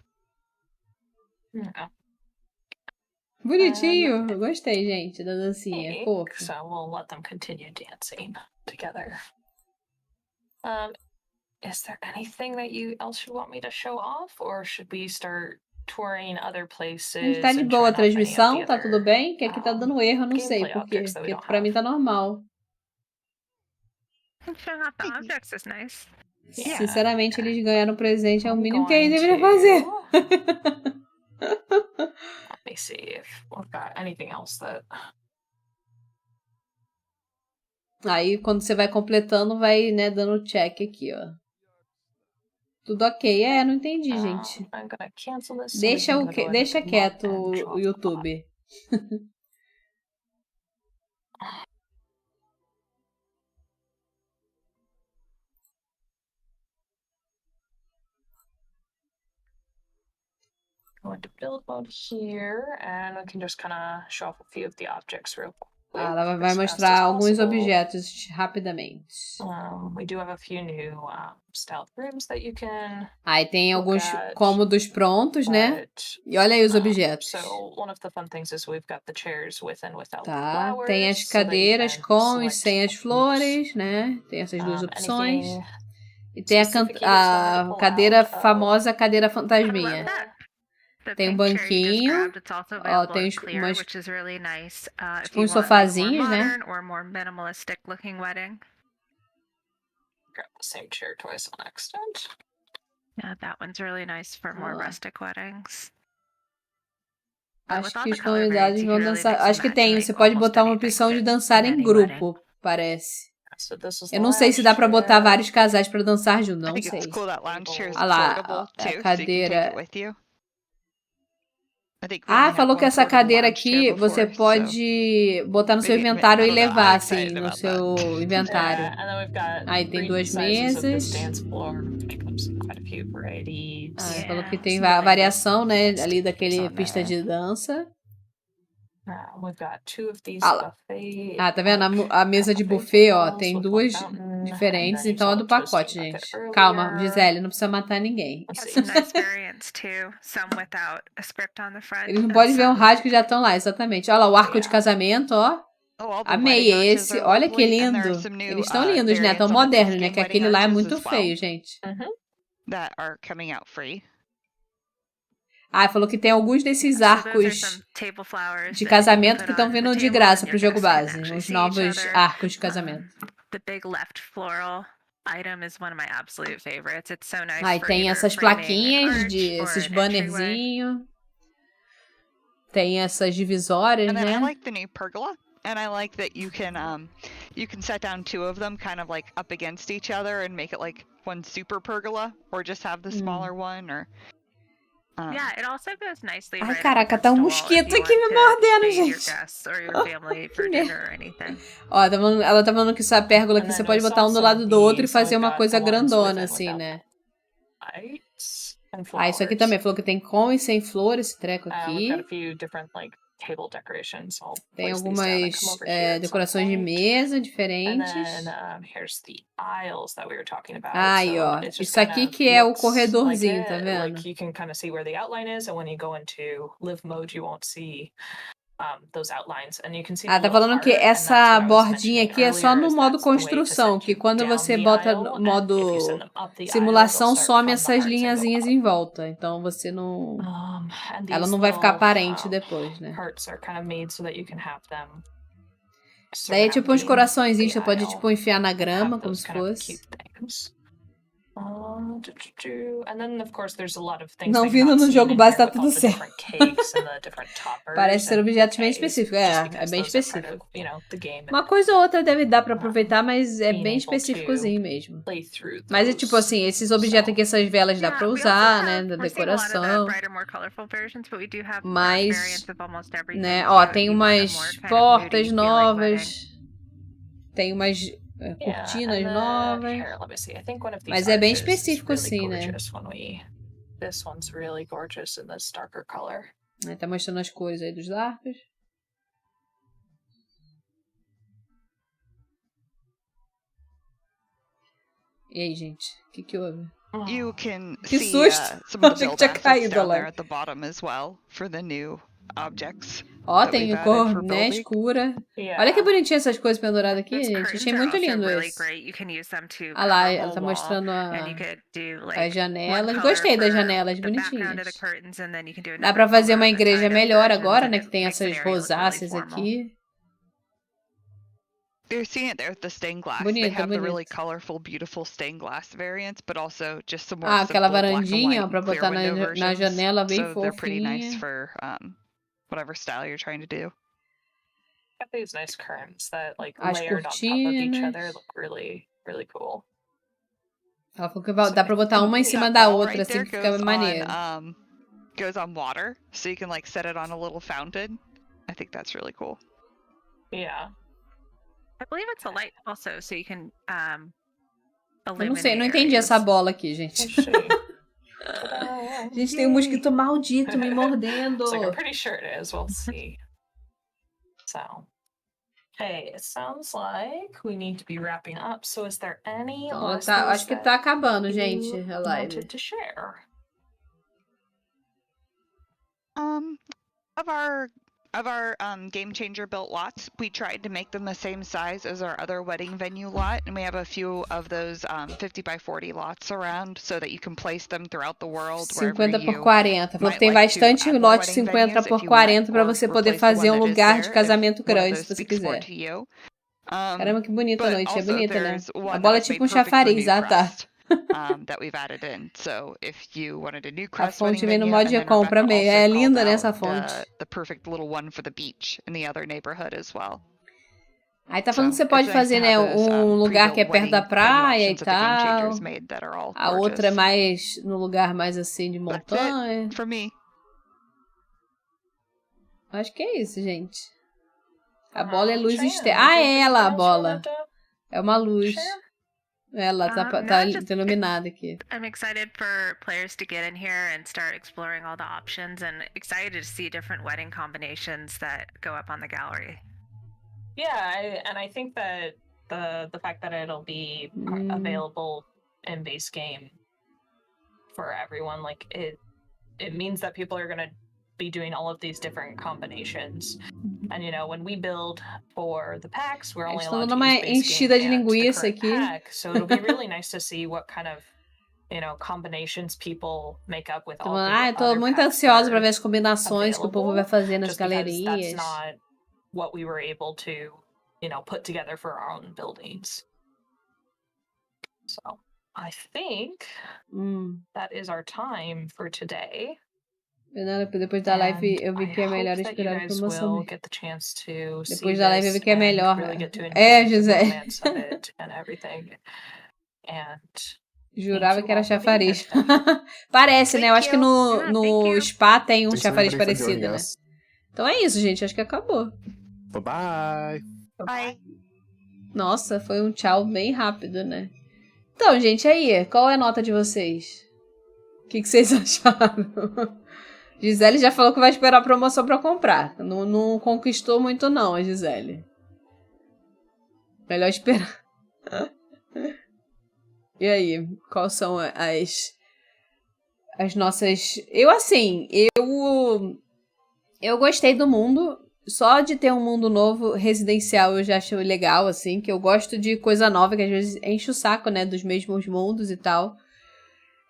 Bonitinho, eu gostei, gente, da dancinha, fofo. So we'll let them continue dancing together. Is there anything that else you want me to show off, or should we start touring other places? Tá de boa a transmissão, tá tudo bem? Que aqui tá dando erro, eu não sei por quê. Porque pra mim tá normal. Showing off the objects is nice. Sinceramente, eles ganharam presente, é o mínimo que eles deveriam fazer. Let me see if we've got anything else that. Aí, quando você vai completando, vai, né, dando check aqui, ó. Tudo ok. Não entendi, gente. Deixa quieto o YouTube. Go into build mode here, and we can just kind of show off a few of the objects real Ela vai as fast mostrar as alguns possible. objetos rapidamente. We do have a few new stealth rooms that you can Aí tem look alguns at, cômodos prontos, né? but E olha aí os objetos. so one of the fun things is we've got the chairs with and without Tá, flowers, tem as so that you cadeiras can com e select sem as things. flores, né? Tem essas duas opções. Anything E tem specific you just wanted to a pull cadeira out? famosa, cadeira I fantasminha. love that. The Tem um pink chair you just banquinho. grabbed, it's also Ó, available tem in clear, umas, which is really nice if tipo you uns want like more sofazinhos, né? modern or more minimalistic looking wedding. Grab the same chair twice on accident. Yeah, that one's really nice for more Ah. rustic weddings. But with Acho all que the os color convidados variants, you vão can really dançar. mix and Acho que match and tem. make Você pode almost botar uma anything opção de fit dançar in em any grupo, wedding. parece. So this is Eu the não sei se lounge dá pra botar chair. vários casais pra dançar junto, I não think it's sei. cool that lounge chair is Ah lá, portable ó, a too, so you can take cadeira. it with you. I think we Ah, only had falou que one essa portable cadeira lounge chair aqui você before, so pode botar no seu maybe inventário I e don't know. I'm levar, assim, excited no about seu that. inventário. Yeah, and then we've got Aí tem 3 duas sizes of this mesas. dance floor, which comes in quite a few varieties. Ah, falou que Yeah, tem Really variação, né, nice ali things daquele on pista there. de dança. We've got 2 of these Ah lá. buffet. Ah, tá vendo? like, A mesa de buffet buffet, ó, tables tem with duas one fountain, and diferentes, then you então é saw do the toasting pacote, bucket gente. Calma, earlier. Gisele, não precisa matar ninguém. Let's has see. some nice variants too. Some without a script on the front. Eles não and podem ver um some rádio que já estão lá, exatamente. Olha lá, o arco de Yeah. casamento, ó. Oh, all the Amei wedding arches esse. are Olha que lovely, and there are lindo. some new Eles estão lindos, né? Tão variants on the modernos, né? post-game Que wedding aquele lá é arches muito as well feio, gente. that are coming out free. Ah, falou que tem alguns desses So those are arcos some table flowers de that you can casamento put que estão on the vindo de table graça and pro your jogo guests can base. actually Os see each novos other. arcos de casamento. The big left floral item is one of my absolute favorites. It's so nice Aí for tem either essas framing an plaquinhas, arch de or esses an entryway. bannerzinhos. Tem essas divisórias, And then I né? like the new pergola, and I like that you can set down 2 of them kind of like up against each other and make it like one super pergola, or just have the smaller one, or Yeah, it also goes nicely Ai, right caraca, up tá um against the wall if mosquito you aqui want me to mordendo, feed your gente. guests or your family for merda. dinner or anything. Ó, ela tá falando que essa pérgola aqui And você then pode we botar saw um do some lado of do outro e these, so fazer we've uma got coisa the ones with grandona, and assim, without né? lights and Ah, isso aqui flowers. também. Falou que tem com e sem flor esse treco We've got a aqui. few different like table decorations. I'll Tem place these down and algumas come over here at some decorações de point. mesa And diferentes. then here's the aisles that we were talking about. Aí, So ó. it's just Isso aqui kind of que é o looks like corredorzinho, tá it. vendo? Like you can kind of see where the outline is, and when you go into live mode, you won't see those outlines, and you can see the Ah, tá little falando que heart, and that's essa what I was bordinha mentioning aqui é só earlier, no is modo that's the way to construção, send que you quando down você the bota aisle, no and if you modo send them up the aisle, they'll simulação, start some from the essas hearts and go linhazinhas up. em volta. Então você não. And Ela these não vai ficar little aparente depois, né? hearts are kind of made so that you can have them Daí é tipo uns surrounding coraçõezinhos, the você pode aisle tipo enfiar na and grama, have como those se kind of fosse. cute things. And then of course there's a lot of things Não that you've vindo not no seen jogo in base here tá with all tudo the certo. different cakes and the different toppers Parece ser and objetos bem bouquets, específicos. just É because bem those are part específico. of, you know, the game Uma and coisa ou outra deve dar pra aproveitar, mas é being bem able to específicozinho mesmo. play through Mas é tipo those. assim, esses objetos aqui, essas velas dá pra Yeah, we also usar, né? have, Da we're seeing a lot of the decoração. brighter, more colorful versions, but we do have Mas, variants of almost everything né? too, Ó, if tem you want a umas more kind of portas moody feeling wedding. novas. Tem umas Yeah, cortinas and then novas. here, let me see. I think one of these Mas é bem arches is específico really assim, né? gorgeous when we. This one's really gorgeous in this darker color. Aí tá mostrando as cores aí dos arcos. E aí, gente? O que houve? You can Que see susto! some of the Achei que build tinha assets caído down lá. there at the bottom as well for the new objects. Ó, that tem we've added cor, for né, building. escura. Yeah. Olha que bonitinho essas coisas penduradas aqui, Those gente. curtains Achei are muito also lindo really esse. great. You can use them to Ah lá, cover a ela whole tá wall, mostrando and you could do as like janelas. one Gostei color das for janelas, the background of the bonitinhas. curtains, and then you can do Dá another pra fazer color uma on the igreja side of melhor versions, agora, and né? it Que tem makes an essas area look really rosáceas formal. aqui. You're seeing it there with the stained glass. They Bonito, have the really bonito. colorful, beautiful stained glass variants, but also just some more Ah, aquela simple black and varandinha, white ó, pra and clear botar window na versions. janela bem So they're pretty nice fofinha. for whatever style you're trying to do. Got these nice curtains that like As layered on top of each cortinas. other look really, really cool. Ela falou que dá pra botar uma em cima That da ball outra, right assim, there que fica maneiro. goes on water, so you can like set it on a little fountain. I think that's really cool. Yeah. I believe it's a light also, so you can Eu não illuminate sei, não entendi areas. essa bola aqui, gente. Let's see. Gente, tem um mosquito maldito me mordendo. It's like I'm pretty sure it is. We'll see. So. Hey, it sounds like we need to be wrapping up. So is there any Então, last acho things que that tá acabando, you gente, a live. wanted to share? Of our game changer built lots, we tried to make them the same size as our other wedding venue lot, and we have a few of those 50 by 40 lots around so that you can place them throughout the world wherever 50 por you 40. Falou que tem might like to bastante add more lote wedding 50 venues por if you want, 40 para or você poder replace the fazer one um that is lugar there de if casamento one of grande, those se você speaks more quiser. to you. Caramba, que bonita a But noite. É also bonita, né? there's A one that bola é was tipo made um perfect for chafariz. new Ah, tá. crust, that we've added in. So if you wanted a new A crust fonte wedding vem no venue, mod and de then compra Rebecca meio. also É called linda, né, out essa fonte. the perfect little one for the beach in the other neighborhood as well. Aí tá falando So que você it's pode nice fazer, to né, have those um lugar que é pre-built perto da wedding venue praia e options that the Game tal. Changers made that are all A outra é gorgeous. mais no lugar mais assim de That's montanha. it for me. Acho que é isso, gente. A bola é luz Cheyenne, externa. did Ah, you é have ela, a anything else you bola. wanted to É uma luz. share? Ela tá No, just iluminada aqui. I'm excited for players to get in here and start exploring all the options, and excited to see different wedding combinations that go up on the gallery. Yeah, I think that the fact that it'll be available in base game for everyone, like it means that people are gonna be doing all of these different combinations. And you know, when we build for the packs, we're only Eles estão allowed dando to use uma base enchida game de and the linguiça current aqui. pack. So it'll be really nice to see what kind of, you know, combinations people make up with all the Eu tô other muito packs that ansiosa pra are ver as combinações que o povo vai fazer nas just because galerias. that's not what we were able to, you know, put together for our own buildings. So I think that is our time for today. Depois da live eu vi que é melhor esperar a promoção. Depois da live eu vi que é melhor. É, José. Jurava que era chafariz. Parece, né? Eu acho que no Spa tem um chafariz parecido, né? Então é isso, gente. Acho que acabou. Bye-bye. Bye. Nossa, foi um tchau bem rápido, né? Então, gente, aí, qual é a nota de vocês? O que vocês acharam? Gisele já falou que vai esperar a promoção pra comprar. Não conquistou muito não, a Gisele. Melhor esperar. E aí, quais são as nossas... Eu gostei do mundo. Só de ter um mundo novo residencial eu já achei legal, assim. Que eu gosto de coisa nova, que às vezes enche o saco, né? Dos mesmos mundos e tal.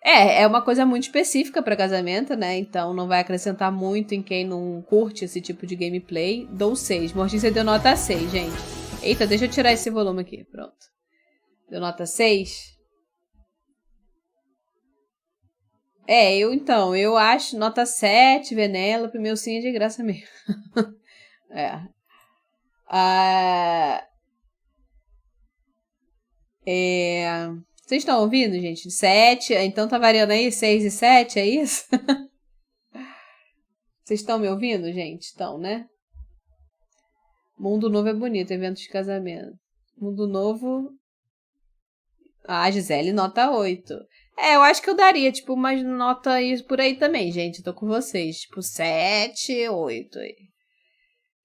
É uma coisa muito específica pra casamento, né? Então não vai acrescentar muito em quem não curte esse tipo de gameplay. Dou 6. Mortícia deu nota 6, gente. Eita, deixa eu tirar esse volume aqui. Pronto. Deu nota 6. Eu acho nota 7, Venélope, meu sim é de graça mesmo. Vocês estão ouvindo, gente? 7, então tá variando aí 6 e 7, é isso? Vocês estão me ouvindo, gente? Estão, né? Mundo Novo é bonito, evento de casamento. Mundo Novo... Gisele, nota 8. Eu acho que eu daria, tipo, umas nota aí por aí também, gente. Eu tô com vocês. Tipo, 7, 8 aí.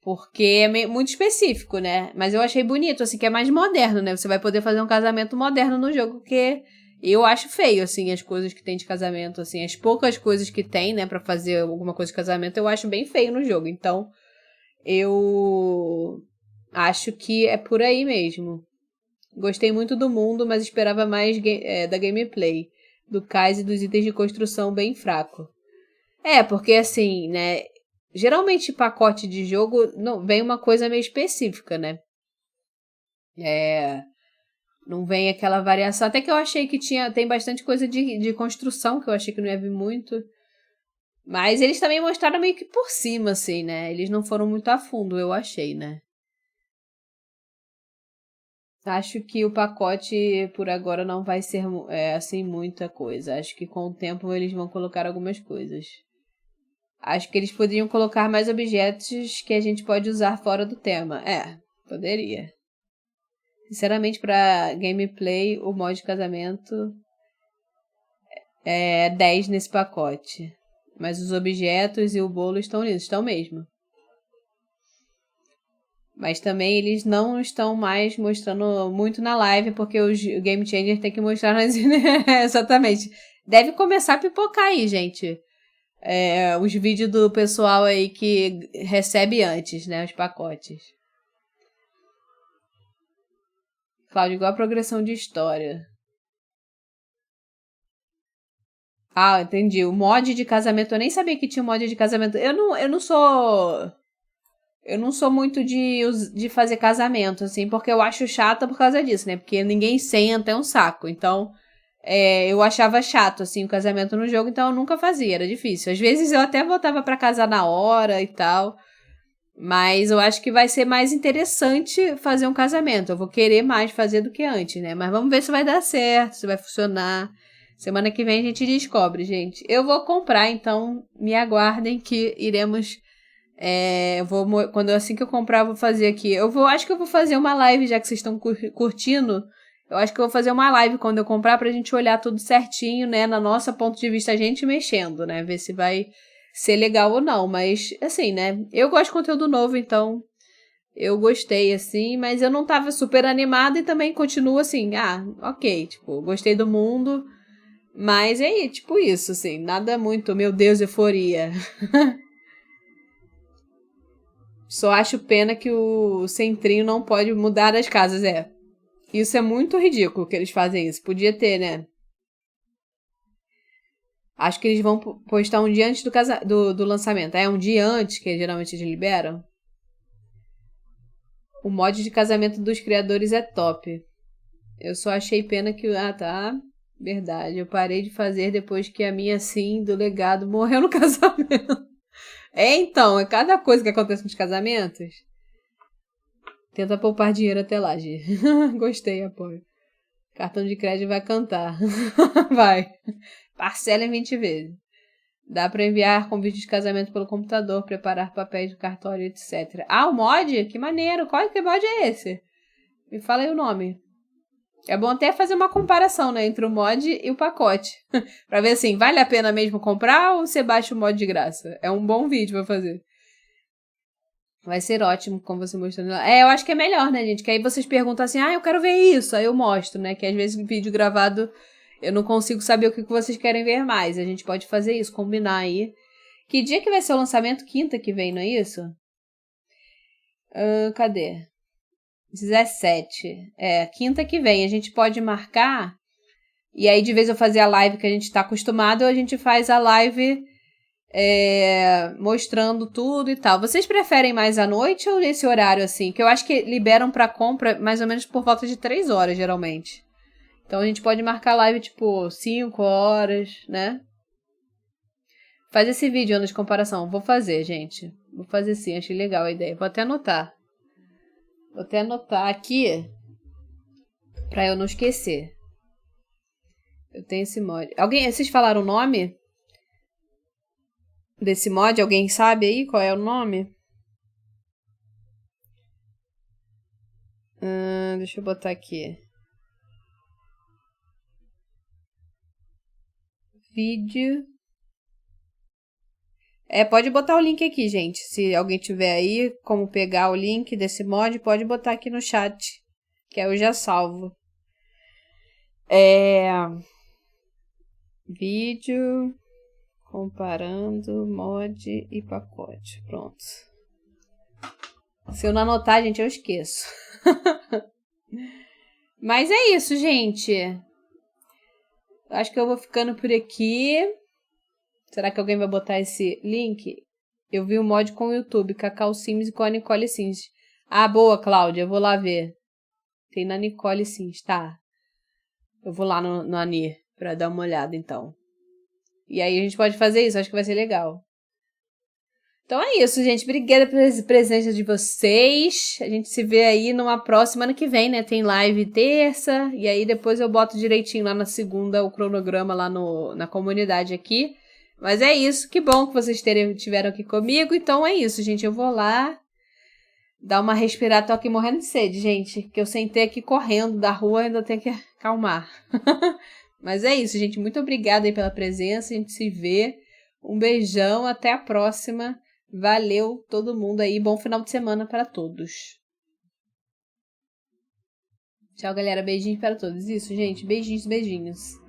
Porque é muito específico, né? Mas eu achei bonito, assim, que é mais moderno, né? Você vai poder fazer um casamento moderno no jogo, porque eu acho feio, assim, as coisas que tem de casamento, assim. As poucas coisas que tem, né, pra fazer alguma coisa de casamento, eu acho bem feio no jogo. Então, eu acho que é por aí mesmo. Gostei muito do mundo, mas esperava mais da gameplay. Do cais e dos itens de construção bem fraco. Porque assim, né? Geralmente pacote de jogo não vem uma coisa meio específica, né? Não vem aquela variação. Até que eu achei que tem bastante coisa de construção, que eu achei que não ia vir muito. Mas eles também mostraram meio que por cima, assim, né? Eles não foram muito a fundo, eu achei, né? Acho que o pacote, por agora, não vai ser, assim, muita coisa. Acho que com o tempo eles vão colocar algumas coisas. Acho que eles poderiam colocar mais objetos que a gente pode usar fora do tema. Poderia. Sinceramente, pra gameplay, o mod de casamento é 10 nesse pacote. Mas os objetos e o bolo estão nisso. Estão mesmo. Mas também eles não estão mais mostrando muito na live, porque o Game Changer tem que mostrar nas... Exatamente. Deve começar a pipocar aí, gente. Os vídeos do pessoal aí que recebe antes, né? Os pacotes. Cláudio, igual a progressão de história. Ah, entendi. O mod de casamento, eu nem sabia que tinha mod de casamento. Eu não sou muito de fazer casamento, assim, porque eu acho chata por causa disso, né? Porque ninguém senta, é um saco. Então, eu achava chato, assim, o casamento no jogo, então eu nunca fazia, era difícil. Às vezes eu até botava pra casar na hora e tal, mas eu acho que vai ser mais interessante fazer um casamento. Eu vou querer mais fazer do que antes, né? Mas vamos ver se vai dar certo, se vai funcionar. Semana que vem a gente descobre, gente. Eu vou comprar, então me aguardem que iremos... assim que eu comprar, eu vou fazer aqui. Acho que eu vou fazer uma live, já que vocês estão curtindo. Eu acho que eu vou fazer uma live quando eu comprar pra gente olhar tudo certinho, né? Na nossa ponto de vista, a gente mexendo, né? Ver se vai ser legal ou não. Mas, assim, né? Eu gosto de conteúdo novo, então eu gostei, assim. Mas eu não tava super animada e também continuo assim, ok. Tipo, gostei do mundo. Mas tipo isso, assim. Nada muito, meu Deus, euforia. Só acho pena que o centrinho não pode mudar as casas, Isso é muito ridículo que eles fazem isso. Podia ter, né? Acho que eles vão postar um dia antes do lançamento. Um dia antes, que geralmente eles liberam. O mod de casamento dos criadores é top. Eu só achei pena que... tá. Verdade. Eu parei de fazer depois que a minha, sim, do legado, morreu no casamento. Então, é cada coisa que acontece nos casamentos. Tenta poupar dinheiro até lá, Gi. Gostei, apoio. Cartão de crédito vai cantar. Vai. Parcela em 20 vezes. Dá pra enviar convite de casamento pelo computador, preparar papéis do cartório, etc. O mod? Que maneiro. Que mod é esse? Me fala aí o nome. É bom até fazer uma comparação, né, entre o mod e o pacote. Pra ver assim, vale a pena mesmo comprar ou você baixa o mod de graça? É um bom vídeo pra fazer. Vai ser ótimo com você mostrando lá. Eu acho que é melhor, né, gente? Que aí vocês perguntam assim, eu quero ver isso. Aí eu mostro, né? Que às vezes no vídeo gravado eu não consigo saber o que vocês querem ver mais. A gente pode fazer isso, combinar aí. Que dia que vai ser o lançamento? Quinta que vem, não é isso? Cadê? 17. Quinta que vem. A gente pode marcar. E aí, de vez eu fazer a live que a gente tá acostumado, a gente faz a live mostrando tudo e tal. Vocês preferem mais à noite ou nesse horário assim? Que eu acho que liberam pra compra mais ou menos por volta de 3 horas, geralmente. Então a gente pode marcar a live tipo 5 horas, né? Faz esse vídeo, Anno, de comparação. Vou fazer, gente. Vou fazer sim, achei legal a ideia. Vou até anotar. Aqui pra eu não esquecer. Eu tenho esse mod. Vocês falaram o nome desse mod? Alguém sabe aí qual é o nome? Deixa eu botar aqui. Vídeo. Pode botar o link aqui, gente. Se alguém tiver aí como pegar o link desse mod, pode botar aqui no chat, que aí eu já salvo. Vídeo comparando mod e pacote. Pronto. Se eu não anotar, gente, eu esqueço. Mas é isso, gente. Acho que eu vou ficando por aqui. Será que alguém vai botar esse link? Eu vi um mod com o YouTube, Cacau Sims e com a Nicole Sims. Boa, Cláudia, eu vou lá ver. Tem na Nicole Sims, tá. Eu vou lá no Anir pra dar uma olhada, então. E aí a gente pode fazer isso, acho que vai ser legal. Então é isso, gente. Obrigada pela presença de vocês. A gente se vê aí numa próxima, ano que vem, né? Tem live terça. E aí depois eu boto direitinho lá na segunda o cronograma lá na comunidade aqui. Mas é isso. Que bom que vocês tiveram aqui comigo. Então é isso, gente. Eu vou lá dar uma respirada. Tô aqui morrendo de sede, gente. Que eu sentei aqui correndo da rua e ainda tenho que acalmar. Mas é isso, gente. Muito obrigada aí pela presença. A gente se vê. Um beijão. Até a próxima. Valeu todo mundo aí. Bom final de semana para todos. Tchau, galera. Beijinhos para todos. Isso, gente. Beijinhos, beijinhos.